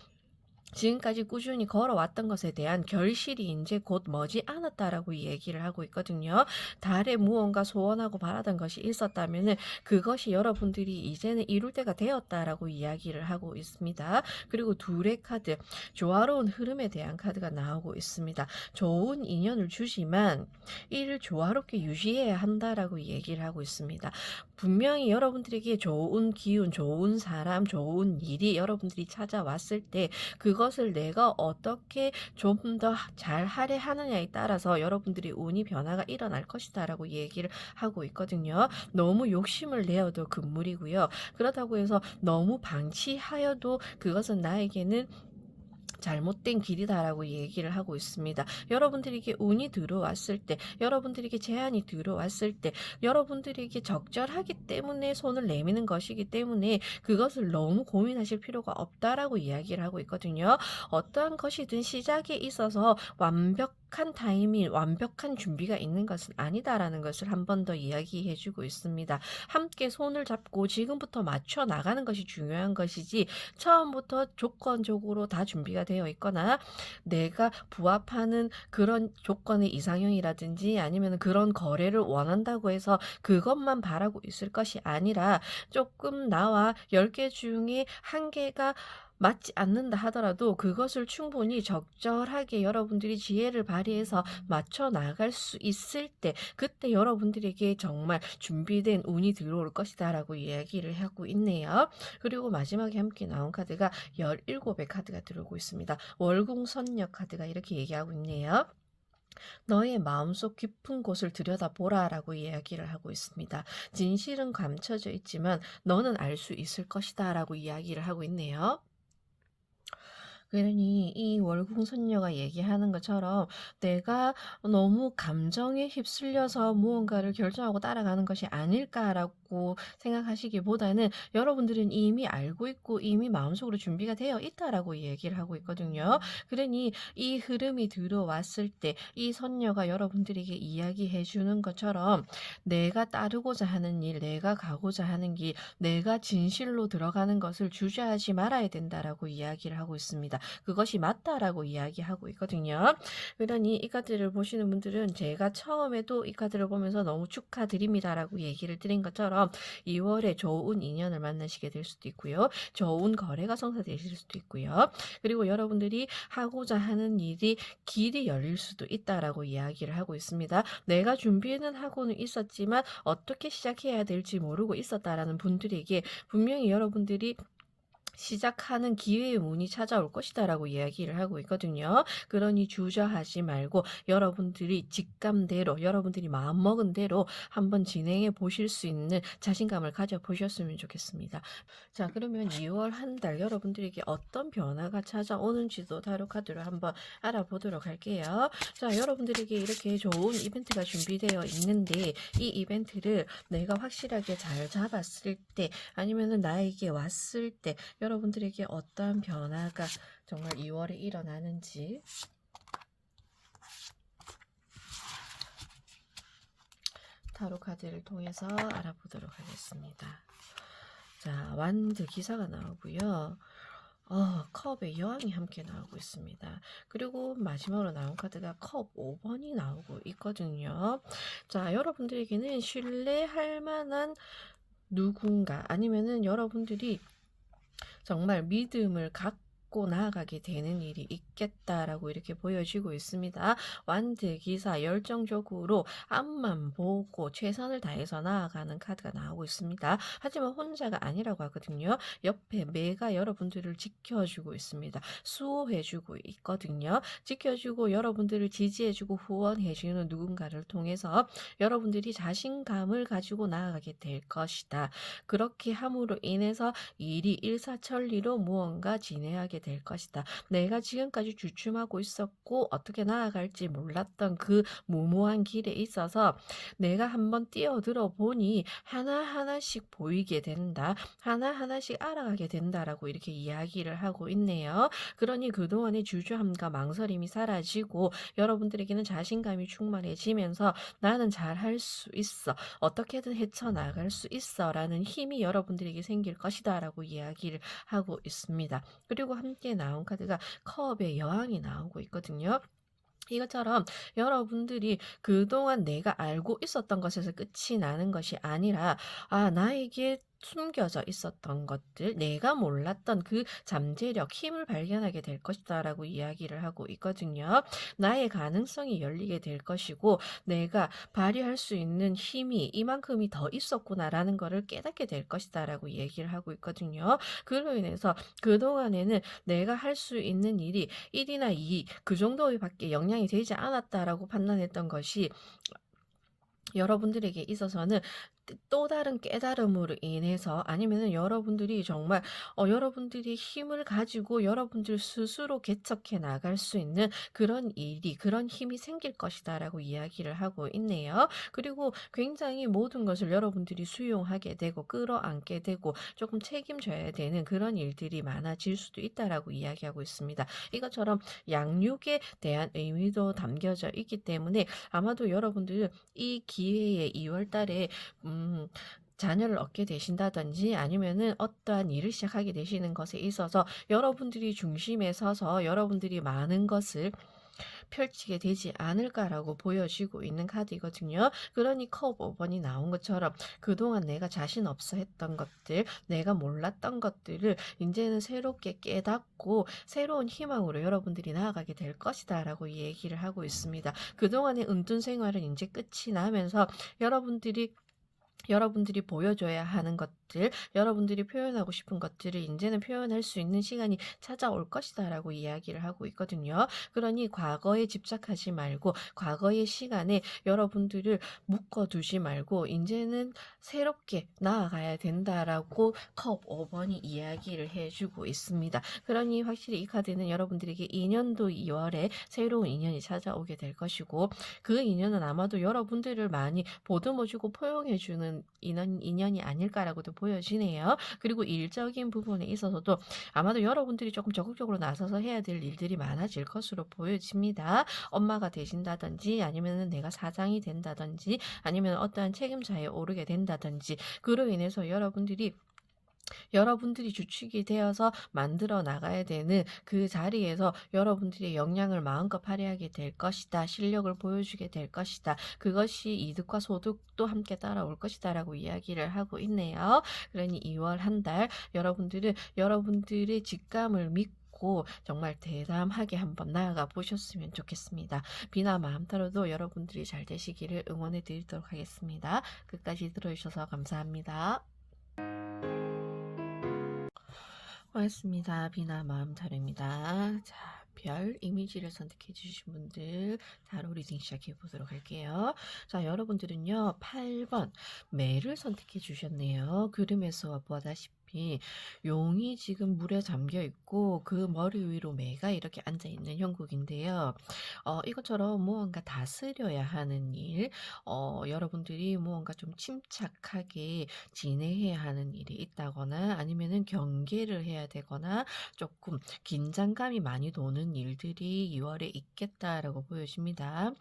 지금까지 꾸준히 걸어왔던 것에 대한 결실이 이제 곧 머지않았다라고 얘기를 하고 있거든요. 달에 무언가 소원하고 바라던 것이 있었다면은 그것이 여러분들이 이제는 이룰 때가 되었다라고 이야기를 하고 있습니다. 그리고 둘의 카드, 조화로운 흐름에 대한 카드가 나오고 있습니다. 좋은 인연을 주지만 이를 조화롭게 유지해야 한다라고 얘기를 하고 있습니다. 분명히 여러분들에게 좋은 기운, 좋은 사람, 좋은 일이 여러분들이 찾아왔을 때 그것을 내가 어떻게 좀 더 잘 하려 하느냐에 따라서 여러분들이 운이 변화가 일어날 것이다 라고 얘기를 하고 있거든요. 너무 욕심을 내어도 금물이고요. 그렇다고 해서 너무 방치하여도 그것은 나에게는 잘못된 길이다라고 얘기를 하고 있습니다. 여러분들에게 운이 들어왔을 때, 여러분들에게 제한이 들어왔을 때, 여러분들에게 적절하기 때문에 손을 내미는 것이기 때문에 그것을 너무 고민하실 필요가 없다라고 이야기를 하고 있거든요. 어떠한 것이든 시작에 있어서 완벽한 타이밍, 완벽한 준비가 있는 것은 아니다라는 것을 한 번 더 이야기해 주고 있습니다. 함께 손을 잡고 지금부터 맞춰 나가는 것이 중요한 것이지 처음부터 조건적으로 다 준비가 되어 있거나 내가 부합하는 그런 조건의 이상형이라든지 아니면 그런 거래를 원한다고 해서 그것만 바라고 있을 것이 아니라 조금 나와 10개 중에 1개가 맞지 않는다 하더라도 그것을 충분히 적절하게 여러분들이 지혜를 발휘해서 맞춰 나갈 수 있을 때 그때 여러분들에게 정말 준비된 운이 들어올 것이다라고 이야기를 하고 있네요. 그리고 마지막에 함께 나온 카드가 17의 카드가 들어오고 있습니다. 월궁선녀 카드가 이렇게 얘기하고 있네요. 너의 마음속 깊은 곳을 들여다보라라고 이야기를 하고 있습니다. 진실은 감춰져 있지만 너는 알 수 있을 것이다라고 이야기를 하고 있네요. 그러니 이 월궁선녀가 얘기하는 것처럼 내가 너무 감정에 휩쓸려서 무언가를 결정하고 따라가는 것이 아닐까라고 생각하시기보다는 여러분들은 이미 알고 있고 이미 마음속으로 준비가 되어 있다라고 얘기를 하고 있거든요. 그러니 이 흐름이 들어왔을 때 이 선녀가 여러분들에게 이야기해 주는 것처럼 내가 따르고자 하는 일, 내가 가고자 하는 길, 내가 진실로 들어가는 것을 주저하지 말아야 된다라고 이야기를 하고 있습니다. 그것이 맞다라고 이야기하고 있거든요. 그러니 이 카드를 보시는 분들은 제가 처음에도 이 카드를 보면서 너무 축하드립니다라고 얘기를 드린 것처럼 2월에 좋은 인연을 만나시게 될 수도 있고요. 좋은 거래가 성사되실 수도 있고요. 그리고 여러분들이 하고자 하는 일이 길이 열릴 수도 있다라고 이야기를 하고 있습니다. 내가 준비는 하고는 있었지만 어떻게 시작해야 될지 모르고 있었다라는 분들에게 분명히 여러분들이 시작하는 기회의 문이 찾아올 것이다라고 이야기를 하고 있거든요. 그러니 주저하지 말고 여러분들이 직감대로 여러분들이 마음먹은 대로 한번 진행해 보실 수 있는 자신감을 가져보셨으면 좋겠습니다. 자, 그러면 2월 한 달 여러분들에게 어떤 변화가 찾아오는지도 타로 카드로 한번 알아보도록 할게요. 자, 여러분들에게 이렇게 좋은 이벤트가 준비되어 있는데 이 이벤트를 내가 확실하게 잘 잡았을 때 아니면은 나에게 왔을 때 여러분들에게 어떠한 변화가 정말 2월에 일어나는지 타로 카드를 통해서 알아보도록 하겠습니다. 자, 완드 기사가 나오고요. 컵의 여왕이 함께 나오고 있습니다. 그리고 마지막으로 나온 카드가 컵 5번이 나오고 있거든요. 자, 여러분들에게는 신뢰할 만한 누군가 아니면은 여러분들이 정말 믿음을 갖고 나아가게 되는 일이 있겠다라고 이렇게 보여지고 있습니다. 완드 기사 열정적으로 앞만 보고 최선을 다해서 나아가는 카드가 나오고 있습니다. 하지만 혼자가 아니라고 하거든요. 옆에 매가 여러분들을 지켜주고 있습니다. 수호해주고 있거든요. 지켜주고 여러분들을 지지해주고 후원해주는 누군가를 통해서 여러분들이 자신감을 가지고 나아가게 될 것이다. 그렇게 함으로 인해서 일이 일사천리로 무언가 진행하게 될 것이다. 내가 지금까지 주춤하고 있었고 어떻게 나아갈지 몰랐던 그 무모한 길에 있어서 내가 한번 뛰어들어 보니 하나하나씩 보이게 된다. 하나하나씩 알아가게 된다라고 이렇게 이야기를 하고 있네요. 그러니 그동안의 주저함과 망설임이 사라지고 여러분들에게는 자신감이 충만해지면서 나는 잘할 수 있어. 어떻게든 헤쳐나갈 수 있어 라는 힘이 여러분들에게 생길 것이다 라고 이야기를 하고 있습니다. 그리고 함께 나온 카드가 컵의 여왕이 나오고 있거든요. 이것처럼 여러분들이 그동안 내가 알고 있었던 것에서 끝이 나는 것이 아니라 나에게 숨겨져 있었던 것들, 내가 몰랐던 그 잠재력, 힘을 발견하게 될 것이다 라고 이야기를 하고 있거든요. 나의 가능성이 열리게 될 것이고 내가 발휘할 수 있는 힘이 이만큼이 더 있었구나라는 것을 깨닫게 될 것이다 라고 얘기를 하고 있거든요. 그로 인해서 그동안에는 내가 할 수 있는 일이 1이나 2, 그 정도밖에 영향이 되지 않았다라고 판단했던 것이 여러분들에게 있어서는 또 다른 깨달음으로 인해서 아니면은 여러분들이 정말 여러분들이 힘을 가지고 여러분들 스스로 개척해 나갈 수 있는 그런 일이 그런 힘이 생길 것이다라고 이야기를 하고 있네요. 그리고 굉장히 모든 것을 여러분들이 수용하게 되고 끌어안게 되고 조금 책임져야 되는 그런 일들이 많아질 수도 있다라고 이야기하고 있습니다. 이것처럼 양육에 대한 의미도 담겨져 있기 때문에 아마도 여러분들은 이 기회에 2월 달에 음 자녀를 얻게 되신다든지 아니면은 어떠한 일을 시작하게 되시는 것에 있어서 여러분들이 중심에 서서 여러분들이 많은 것을 펼치게 되지 않을까라고 보여지고 있는 카드이거든요. 그러니 컵 5번이 나온 것처럼 그동안 내가 자신 없어 했던 것들, 내가 몰랐던 것들을 이제는 새롭게 깨닫고 새로운 희망으로 여러분들이 나아가게 될 것이다라고 얘기를 하고 있습니다. 그동안의 은둔 생활은 이제 끝이 나면서 여러분들이 보여줘야 하는 것들, 여러분들이 표현하고 싶은 것들을 이제는 표현할 수 있는 시간이 찾아올 것이다라고 이야기를 하고 있거든요. 그러니 과거에 집착하지 말고 과거의 시간에 여러분들을 묶어두지 말고 이제는 새롭게 나아가야 된다라고 컵 5번이 이야기를 해주고 있습니다. 그러니 확실히 이 카드는 여러분들에게 2년도 2월에 새로운 인연이 찾아오게 될 것이고 그 인연은 아마도 여러분들을 많이 보듬어주고 포용해주는 인연이 아닐까라고도 보여지네요. 그리고 일적인 부분에 있어서도 아마도 여러분들이 조금 적극적으로 나서서 해야 될 일들이 많아질 것으로 보여집니다. 엄마가 되신다든지 아니면 내가 사장이 된다든지 아니면 어떠한 책임자에 오르게 된다든지 그로 인해서 여러분들이 주축이 되어서 만들어 나가야 되는 그 자리에서 여러분들의 역량을 마음껏 발휘하게 될 것이다. 실력을 보여주게 될 것이다. 그것이 이득과 소득도 함께 따라올 것이다라고 이야기를 하고 있네요. 그러니 2월 한 달 여러분들은 여러분들의 직감을 믿고 정말 대담하게 한번 나아가 보셨으면 좋겠습니다. 비나 마음타로도 여러분들이 잘 되시기를 응원해 드리도록 하겠습니다. 끝까지 들어주셔서 감사합니다. 고맙습니다. 비나 마음타로입니다. 자, 별 이미지를 선택해 주신 분들 타로 리딩 시작해 보도록 할게요. 자, 여러분들은요. 8번 매를 선택해 주셨네요. 그림에서 보다시피 용이 지금 물에 잠겨 있고 그 머리 위로 매가 이렇게 앉아 있는 형국인데요. 이것처럼 무언가 다스려야 하는 일, 여러분들이 무언가 좀 침착하게 진행해야 하는 일이 있다거나 아니면은 경계를 해야 되거나 조금 긴장감이 많이 도는 일들이 2월에 있겠다라고 보여집니다.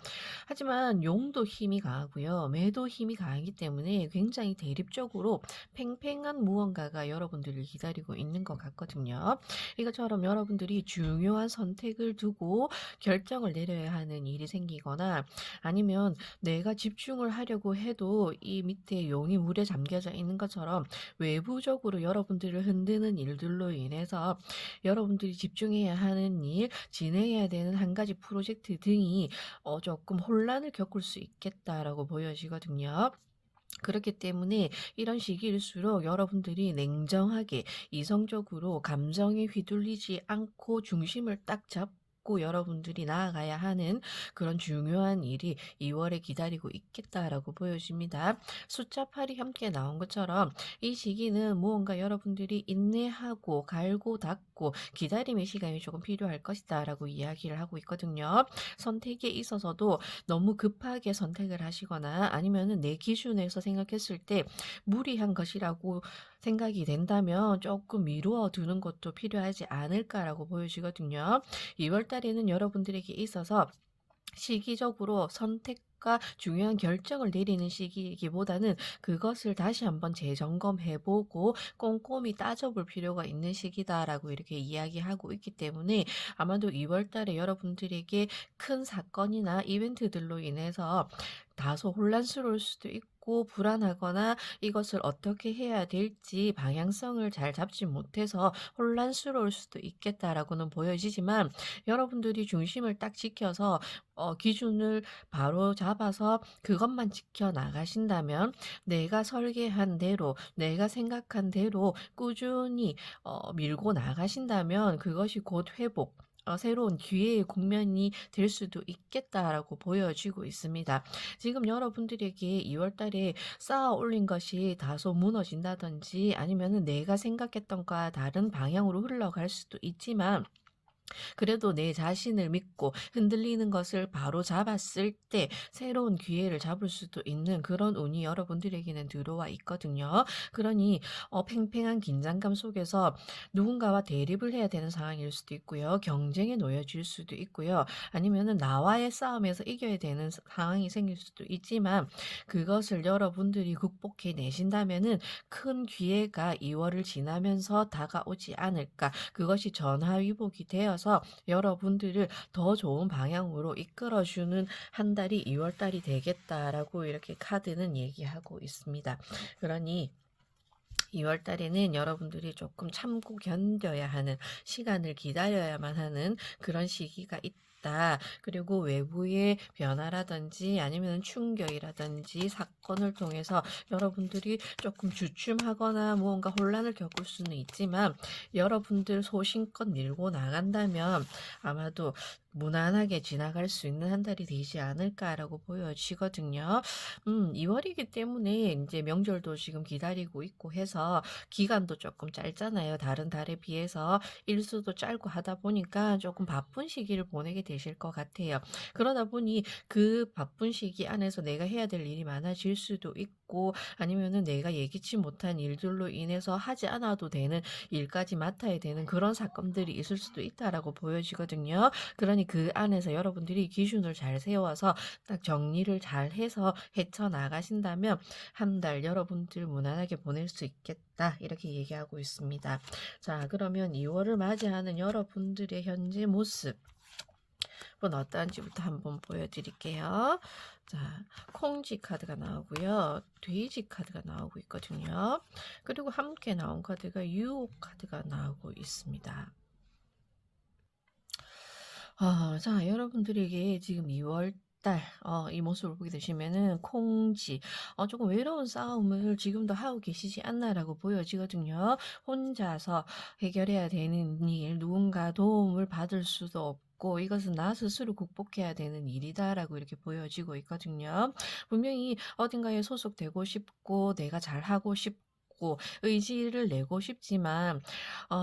하지만 용도 힘이 강하고요. 매도 힘이 강하기 때문에 굉장히 대립적으로 팽팽한 무언가가 여러분들을 기다리고 있는 것 같거든요. 이것처럼 여러분들이 중요한 선택을 두고 결정을 내려야 하는 일이 생기거나 아니면 내가 집중을 하려고 해도 이 밑에 용이 물에 잠겨져 있는 것처럼 외부적으로 여러분들을 흔드는 일들로 인해서 여러분들이 집중해야 하는 일, 진행해야 되는 한 가지 프로젝트 등이 조금 혼란을 겪을 수 있겠다라고 보여지거든요. 그렇기 때문에 이런 시기일수록 여러분들이 냉정하게 이성적으로 감정에 휘둘리지 않고 중심을 딱 잡고 여러분들이 나아가야 하는 그런 중요한 일이 2월에 기다리고 있겠다라고 보여집니다. 숫자 8이 함께 나온 것처럼 이 시기는 무언가 여러분들이 인내하고 갈고 닦고 기다림의 시간이 조금 필요할 것이다라고 이야기를 하고 있거든요. 선택에 있어서도 너무 급하게 선택을 하시거나 아니면은 내 기준에서 생각했을 때 무리한 것이라고 생각이 된다면 조금 미루어 두는 것도 필요하지 않을까라고 보여지거든요. 2월 달에는 여러분들에게 있어서 시기적으로 선택과 중요한 결정을 내리는 시기이기보다는 그것을 다시 한번 재점검해보고 꼼꼼히 따져볼 필요가 있는 시기다라고 이렇게 이야기하고 있기 때문에 아마도 2월 달에 여러분들에게 큰 사건이나 이벤트들로 인해서 다소 혼란스러울 수도 있고 불안하거나 이것을 어떻게 해야 될지 방향성을 잘 잡지 못해서 혼란스러울 수도 있겠다라고는 보여지지만 여러분들이 중심을 딱 지켜서 기준을 바로 잡아서 그것만 지켜 나가신다면 내가 설계한 대로, 내가 생각한 대로 꾸준히 밀고 나가신다면 그것이 곧 회복, 새로운 기회의 국면이 될 수도 있겠다라고 보여지고 있습니다. 지금 여러분들에게 2월 달에 쌓아 올린 것이 다소 무너진다든지 아니면은 내가 생각했던 것과 다른 방향으로 흘러갈 수도 있지만 그래도 내 자신을 믿고 흔들리는 것을 바로잡았을 때 새로운 기회를 잡을 수도 있는 그런 운이 여러분들에게는 들어와 있거든요. 그러니 팽팽한 긴장감 속에서 누군가와 대립을 해야 되는 상황일 수도 있고요. 경쟁에 놓여질 수도 있고요. 아니면은 나와의 싸움에서 이겨야 되는 상황이 생길 수도 있지만 그것을 여러분들이 극복해 내신다면은 큰 기회가 2월을 지나면서 다가오지 않을까. 그것이 전화위복이 되어서 여러분들을 더 좋은 방향으로 이끌어주는 한 달이 2월 달이 되겠다라고 이렇게 카드는 얘기하고 있습니다. 그러니 2월 달에는 여러분들이 조금 참고 견뎌야 하는 시간을 기다려야만 하는 그런 시기가 있다. 그리고 외부의 변화라든지 아니면 충격이라든지 사건을 통해서 여러분들이 조금 주춤하거나 무언가 혼란을 겪을 수는 있지만 여러분들 소신껏 밀고 나간다면 아마도 무난하게 지나갈 수 있는 한 달이 되지 않을까라고 보여지거든요. 2월이기 때문에 이제 명절도 지금 기다리고 있고 해서 기간도 조금 짧잖아요. 다른 달에 비해서 일수도 짧고 하다 보니까 조금 바쁜 시기를 보내게 되실 것 같아요. 그러다 보니 그 바쁜 시기 안에서 내가 해야 될 일이 많아질 수도 있고 아니면은 내가 예기치 못한 일들로 인해서 하지 않아도 되는 일까지 맡아야 되는 그런 사건들이 있을 수도 있다라고 보여지거든요. 그러니 그 안에서 여러분들이 기준을 잘 세워서 딱 정리를 잘 해서 헤쳐나가신다면 한 달 여러분들 무난하게 보낼 수 있겠다. 이렇게 얘기하고 있습니다. 자, 그러면 2월을 맞이하는 여러분들의 현재 모습. 어떠한지부터 한번 보여드릴게요. 자, 콩쥐 카드가 나오고요. 돼지 카드가 나오고 있거든요. 그리고 함께 나온 카드가 유혹 카드가 나오고 있습니다. 자, 여러분들에게 지금 2월 이 모습을 보게 되시면은 콩쥐 조금 외로운 싸움을 지금도 하고 계시지 않나라고 보여지거든요. 혼자서 해결해야 되는 일, 누군가 도움을 받을 수도 없고 이것은 나 스스로 극복해야 되는 일이다라고 이렇게 보여지고 있거든요. 분명히 어딘가에 소속되고 싶고 내가 잘하고 싶고 의지를 내고 싶지만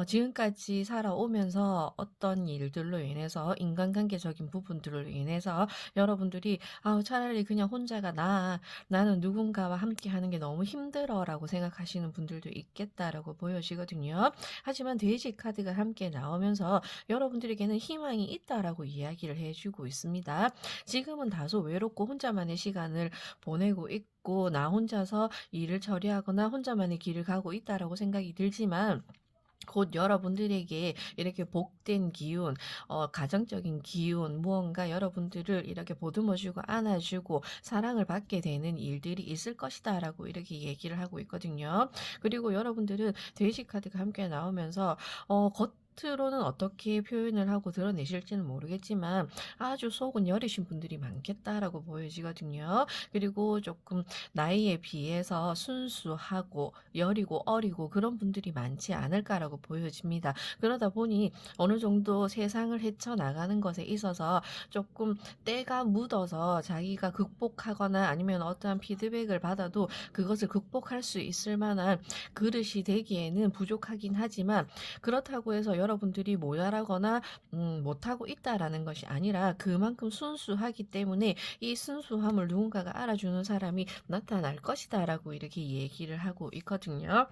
지금까지 살아오면서 어떤 일들로 인해서 인간관계적인 부분들로 인해서 여러분들이 차라리 그냥 혼자가 나아. 나는 누군가와 함께 하는 게 너무 힘들어라고 생각하시는 분들도 있겠다라고 보여지거든요. 하지만 돼지 카드가 함께 나오면서 여러분들에게는 희망이 있다라고 이야기를 해주고 있습니다. 지금은 다소 외롭고 혼자만의 시간을 보내고 있고 나 혼자서 일을 처리하거나 혼자만의 길을 가고 있다라고 생각이 들지만 곧 여러분들에게 이렇게 복된 기운, 가정적인 기운, 무언가 여러분들을 이렇게 보듬어주고 안아주고 사랑을 받게 되는 일들이 있을 것이다라고 이렇게 얘기를 하고 있거든요. 그리고 여러분들은 돼지 카드가 함께 나오면서 겉으로는 어떻게 표현을 하고 드러내실지는 모르겠지만 아주 속은 여리신 분들이 많겠다라고 보여지거든요. 그리고 조금 나이에 비해서 순수하고 여리고 어리고 그런 분들이 많지 않을까라고 보여집니다. 그러다 보니 어느 정도 세상을 헤쳐나가는 것에 있어서 조금 때가 묻어서 자기가 극복하거나 아니면 어떠한 피드백을 받아도 그것을 극복할 수 있을 만한 그릇이 되기에는 부족하긴 하지만 그렇다고 해서 여러분들이 모자라거나 못하고 있다라는 것이 아니라 그만큼 순수하기 때문에 이 순수함을 누군가가 알아주는 사람이 나타날 것이다라고 이렇게 얘기를 하고 있거든요.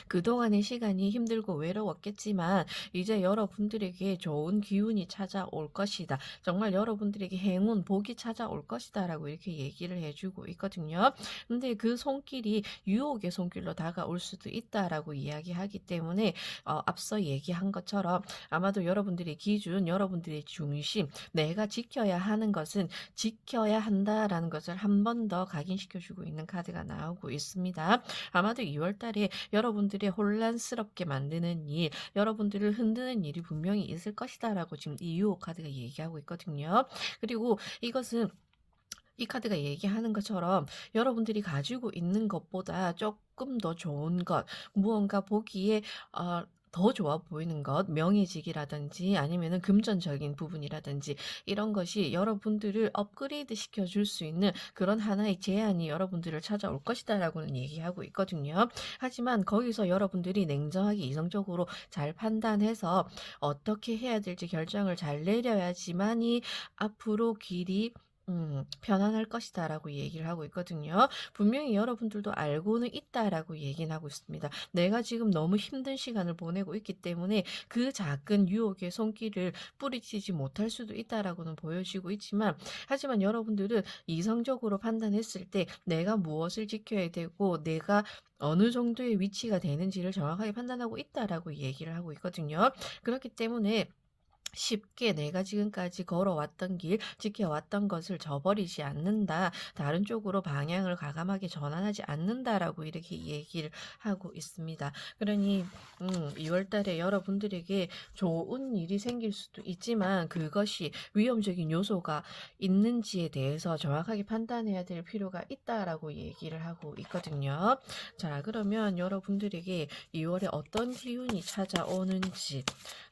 그동안의 시간이 힘들고 외로웠겠지만 이제 여러분들에게 좋은 기운이 찾아올 것이다. 정말 여러분들에게 행운, 복이 찾아올 것이다라고 이렇게 얘기를 해주고 있거든요. 근데 그 손길이 유혹의 손길로 다가올 수도 있다라고 이야기하기 때문에 앞서 얘기한 것처럼 아마도 여러분들의 기준, 여러분들의 중심, 내가 지켜야 하는 것은 지켜야 한다라는 것을 한 번 더 각인시켜주고 있는 카드가 나오고 있습니다. 아마도 2월 달에 여러분들의 혼란스럽게 만드는 일, 여러분들을 흔드는 일이 분명히 있을 것이다라고 지금 이 유혹 카드가 얘기하고 있거든요. 그리고 이것은 이 카드가 얘기하는 것처럼 여러분들이 가지고 있는 것보다 조금 더 좋은 것, 무언가 보기에 더 좋아 보이는 것, 명예직이라든지 아니면은 금전적인 부분이라든지 이런 것이 여러분들을 업그레이드 시켜줄 수 있는 그런 하나의 제안이 여러분들을 찾아올 것이다라고는 얘기하고 있거든요. 하지만 거기서 여러분들이 냉정하게 이성적으로 잘 판단해서 어떻게 해야 될지 결정을 잘 내려야지만이 앞으로 길이 편안할 것이다라고 얘기를 하고 있거든요. 분명히 여러분들도 알고는 있다라고 얘기는 하고 있습니다. 내가 지금 너무 힘든 시간을 보내고 있기 때문에 그 작은 유혹의 손길을 뿌리치지 못할 수도 있다라고는 보여지고 있지만, 하지만 여러분들은 이성적으로 판단했을 때 내가 무엇을 지켜야 되고 내가 어느 정도의 위치가 되는지를 정확하게 판단하고 있다라고 얘기를 하고 있거든요. 그렇기 때문에 쉽게 내가 지금까지 걸어왔던 길, 지켜왔던 것을 저버리지 않는다. 다른 쪽으로 방향을 과감하게 전환하지 않는다라고 이렇게 얘기를 하고 있습니다. 그러니 2월 달에 여러분들에게 좋은 일이 생길 수도 있지만 그것이 위험적인 요소가 있는지에 대해서 정확하게 판단해야 될 필요가 있다라고 얘기를 하고 있거든요. 자, 그러면 여러분들에게 2월에 어떤 기운이 찾아오는지,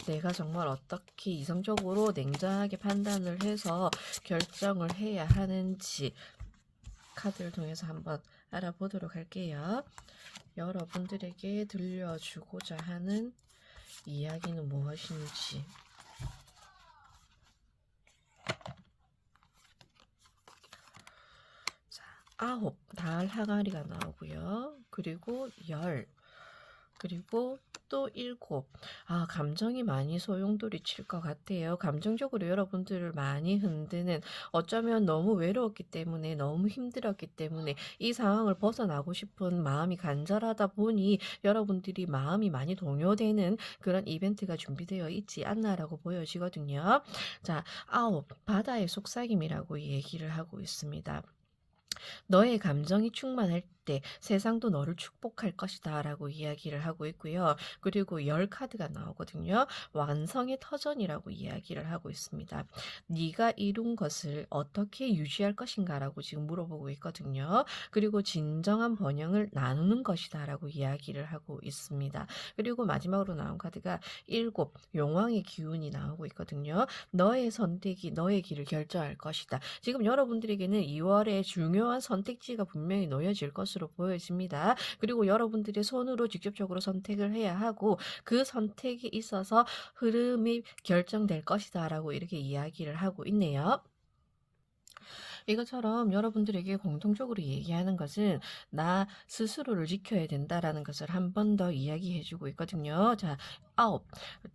내가 정말 어떻게 이성적으로 냉정하게 판단을 해서 결정을 해야 하는지 카드를 통해서 한번 알아보도록 할게요. 여러분들에게 들려주고자 하는 이야기는 무엇인지. 자, 9, 달 항아리가 나오고요. 그리고 10, 그리고 또 7. 감정이 많이 소용돌이칠 것 같아요. 감정적으로 여러분들을 많이 흔드는, 어쩌면 너무 외로웠기 때문에, 너무 힘들었기 때문에 이 상황을 벗어나고 싶은 마음이 간절하다 보니 여러분들이 마음이 많이 동요되는 그런 이벤트가 준비되어 있지 않나라고 보여지거든요. 자, 9, 바다의 속삭임이라고 얘기를 하고 있습니다. 너의 감정이 충만할 때 세상도 너를 축복할 것이다 라고 이야기를 하고 있고요. 그리고 10카드가 나오거든요. 완성의 터전이라고 이야기를 하고 있습니다. 네가 이룬 것을 어떻게 유지할 것인가 라고 지금 물어보고 있거든요. 그리고 진정한 번영을 나누는 것이다 라고 이야기를 하고 있습니다. 그리고 마지막으로 나온 카드가 7, 용왕의 기운이 나오고 있거든요. 너의 선택이 너의 길을 결정할 것이다. 지금 여러분들에게는 2월에 중요한 선택지가 분명히 놓여질 것으로 보여집니다. 그리고 여러분들의 손으로 직접적으로 선택을 해야 하고 그 선택에 있어서 흐름이 결정될 것이다 라고 이렇게 이야기를 하고 있네요. 이것처럼 여러분들에게 공통적으로 얘기하는 것은 나 스스로를 지켜야 된다라는 것을 한 번 더 이야기해 주고 있거든요. 자, 9.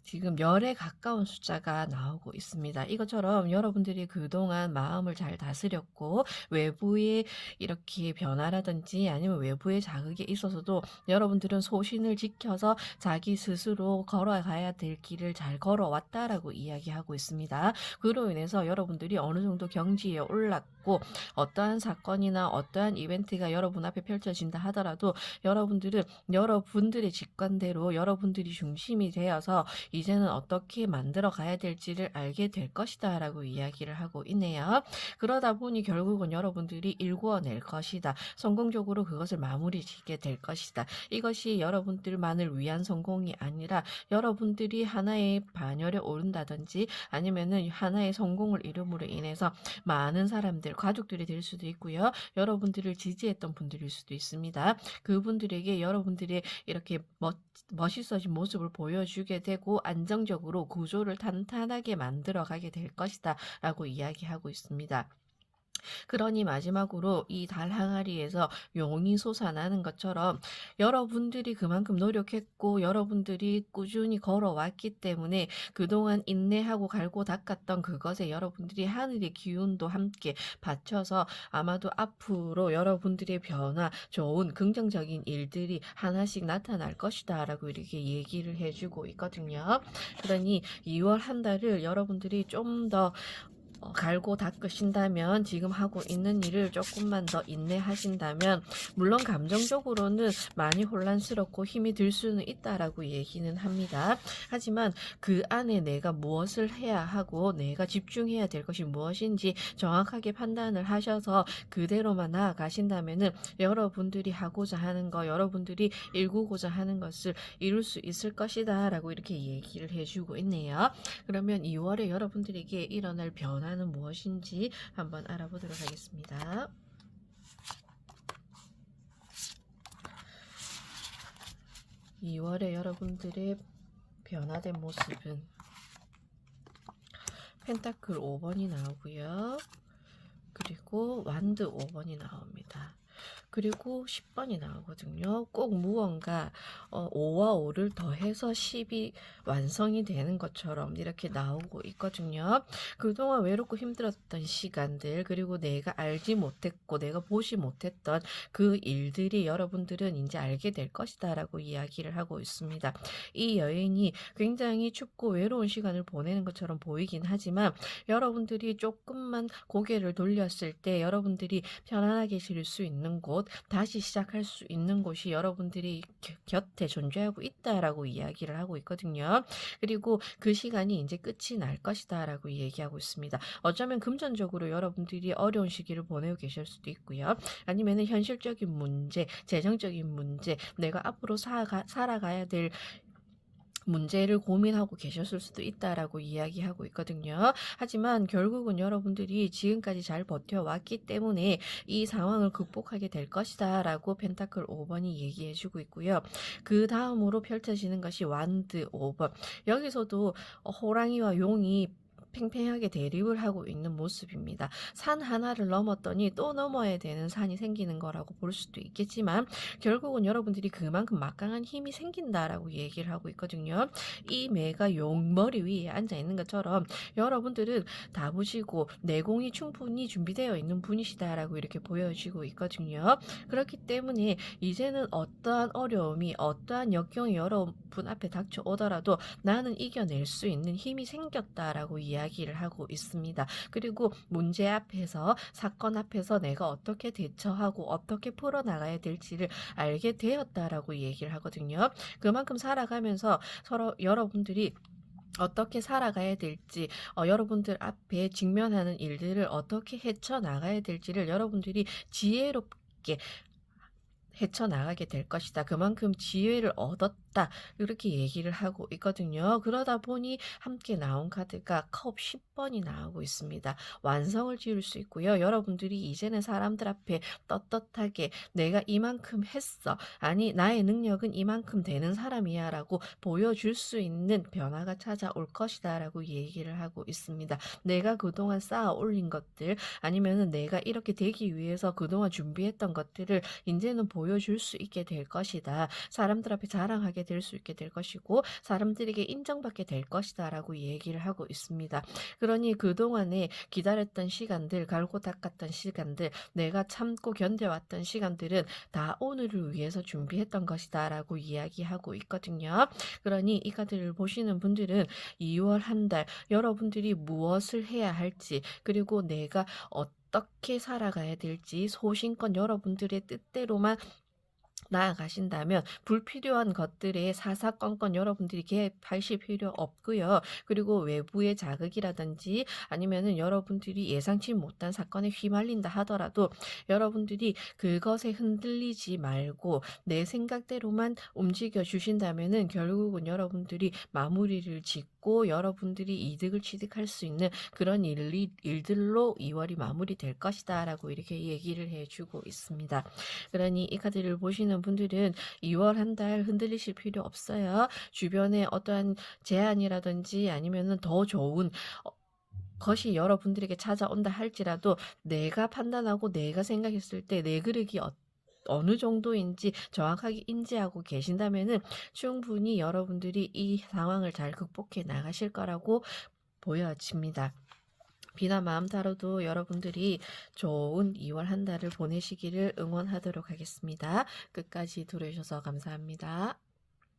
지금 10에 가까운 숫자가 나오고 있습니다. 이것처럼 여러분들이 그동안 마음을 잘 다스렸고 외부의 이렇게 변화라든지 아니면 외부의 자극에 있어서도 여러분들은 소신을 지켜서 자기 스스로 걸어가야 될 길을 잘 걸어왔다라고 이야기하고 있습니다. 그로 인해서 여러분들이 어느 정도 경지에 올랐고 어떠한 사건이나 어떠한 이벤트가 여러분 앞에 펼쳐진다 하더라도 여러분들은 여러분들의 직관대로 여러분들이 중심이 되어서 이제는 어떻게 만들어 가야 될지를 알게 될 것이다 라고 이야기를 하고 있네요. 그러다 보니 결국은 여러분들이 일구어낼 것이다. 성공적으로 그것을 마무리 짓게 될 것이다. 이것이 여러분들만을 위한 성공이 아니라 여러분들이 하나의 반열에 오른다든지 아니면은 하나의 성공을 이룸으로 인해서 많은 사람들, 가족들이 될 수도 있고요. 여러분들을 지지했던 분들일 수도 있습니다. 그분들에게 여러분들의 이렇게 멋있어진 모습을 보여주게 되고 안정적으로 구조를 탄탄하게 만들어 가게 될 것이다 라고 이야기하고 있습니다. 그러니 마지막으로 이 달 항아리에서 용이 솟아나는 것처럼 여러분들이 그만큼 노력했고 여러분들이 꾸준히 걸어왔기 때문에 그동안 인내하고 갈고 닦았던 그것에 여러분들이 하늘의 기운도 함께 받쳐서 아마도 앞으로 여러분들의 변화, 좋은 긍정적인 일들이 하나씩 나타날 것이다 라고 이렇게 얘기를 해주고 있거든요. 그러니 2월 한 달을 여러분들이 좀더 갈고 닦으신다면, 지금 하고 있는 일을 조금만 더 인내하신다면, 물론 감정적으로는 많이 혼란스럽고 힘이 들 수는 있다라고 얘기는 합니다. 하지만 그 안에 내가 무엇을 해야 하고 내가 집중해야 될 것이 무엇인지 정확하게 판단을 하셔서 그대로만 나아가신다면은 여러분들이 하고자 하는 거, 여러분들이 일구고자 하는 것을 이룰 수 있을 것이다 라고 이렇게 얘기를 해주고 있네요. 그러면 2월에 여러분들에게 일어날 변화는 무엇인지 한번 알아보도록 하겠습니다. 2월에 여러분들의 변화된 모습은 펜타클 5번이 나오고요. 그리고 완드 5번이 나옵니다. 그리고 10번이 나오거든요. 꼭 무언가 5와 5를 더해서 10이 완성이 되는 것처럼 이렇게 나오고 있거든요. 그동안 외롭고 힘들었던 시간들, 그리고 내가 알지 못했고 내가 보지 못했던 그 일들이 여러분들은 이제 알게 될 것이다 라고 이야기를 하고 있습니다. 이 여인이 굉장히 춥고 외로운 시간을 보내는 것처럼 보이긴 하지만 여러분들이 조금만 고개를 돌렸을 때 여러분들이 편안하게 쉴 수 있는 곳, 다시 시작할 수 있는 곳이 여러분들이 곁에 존재하고 있다라고 이야기를 하고 있거든요. 그리고 그 시간이 이제 끝이 날 것이다 라고 얘기하고 있습니다. 어쩌면 금전적으로 여러분들이 어려운 시기를 보내고 계실 수도 있고요. 아니면 현실적인 문제, 재정적인 문제, 내가 앞으로 살아가야 될 문제를 고민하고 계셨을 수도 있다라고 이야기하고 있거든요. 하지만 결국은 여러분들이 지금까지 잘 버텨왔기 때문에 이 상황을 극복하게 될 것이다 라고 펜타클 5번이 얘기해주고 있고요. 그 다음으로 펼쳐지는 것이 완드 5번. 여기서도 호랑이와 용이 팽팽하게 대립을 하고 있는 모습입니다. 산 하나를 넘었더니 또 넘어야 되는 산이 생기는 거라고 볼 수도 있겠지만 결국은 여러분들이 그만큼 막강한 힘이 생긴다라고 얘기를 하고 있거든요. 이 매가 용머리 위에 앉아 있는 것처럼 여러분들은 다부지고 내공이 충분히 준비되어 있는 분이시다라고 이렇게 보여지고 있거든요. 그렇기 때문에 이제는 어떠한 어려움이, 어떠한 역경이 여러분 앞에 닥쳐오더라도 나는 이겨낼 수 있는 힘이 생겼다라고 이야기를 하고 있습니다. 그리고 문제 앞에서, 사건 앞에서 내가 어떻게 대처하고 어떻게 풀어나가야 될지를 알게 되었다라고 얘기를 하거든요. 그만큼 살아가면서 서로 여러분들이 어떻게 살아가야 될지, 여러분들 앞에 직면하는 일들을 어떻게 헤쳐나가야 될지를 여러분들이 지혜롭게 헤쳐나가게 될 것이다. 그만큼 지혜를 얻었다. 이렇게 얘기를 하고 있거든요. 그러다 보니 함께 나온 카드가 컵 10번이 나오고 있습니다. 완성을 지을 수 있고요. 여러분들이 이제는 사람들 앞에 떳떳하게 내가 이만큼 했어. 아니, 나의 능력은 이만큼 되는 사람이야 라고 보여줄 수 있는 변화가 찾아올 것이다 라고 얘기를 하고 있습니다. 내가 그동안 쌓아 올린 것들, 아니면은 내가 이렇게 되기 위해서 그동안 준비했던 것들을 이제는 보여줄 수 있게 될 것이다. 사람들 앞에 자랑하게 될 수 있게 될 것이고 사람들에게 인정받게 될 것이다 라고 얘기를 하고 있습니다. 그러니 그동안에 기다렸던 시간들, 갈고 닦았던 시간들, 내가 참고 견뎌왔던 시간들은 다 오늘을 위해서 준비했던 것이다 라고 이야기하고 있거든요. 그러니 이 카드를 보시는 분들은 2월 한 달 여러분들이 무엇을 해야 할지, 그리고 내가 어떻게 살아가야 될지 소신껏 여러분들의 뜻대로만 나아가신다면 불필요한 것들에 사사건건 여러분들이 개입하실 필요 없고요. 그리고 외부의 자극이라든지 아니면은 여러분들이 예상치 못한 사건에 휘말린다 하더라도 여러분들이 그것에 흔들리지 말고 내 생각대로만 움직여 주신다면은 결국은 여러분들이 마무리를 짓고 여러분들이 이득을 취득할 수 있는 그런 일들로 2월이 마무리될 것이다 라고 이렇게 얘기를 해주고 있습니다. 그러니 이 카드를 보시는 분들은 2월 한 달 흔들리실 필요 없어요. 주변에 어떠한 제안이라든지 아니면은 더 좋은 것이 여러분들에게 찾아온다 할지라도 내가 판단하고 내가 생각했을 때 내 그릇이 어느 정도인지 정확하게 인지하고 계신다면은 충분히 여러분들이 이 상황을 잘 극복해 나가실 거라고 보여집니다. 비나 마음 타로도 여러분들이 좋은 2월 한 달을 보내시기를 응원하도록 하겠습니다. 끝까지 들어주셔서 감사합니다.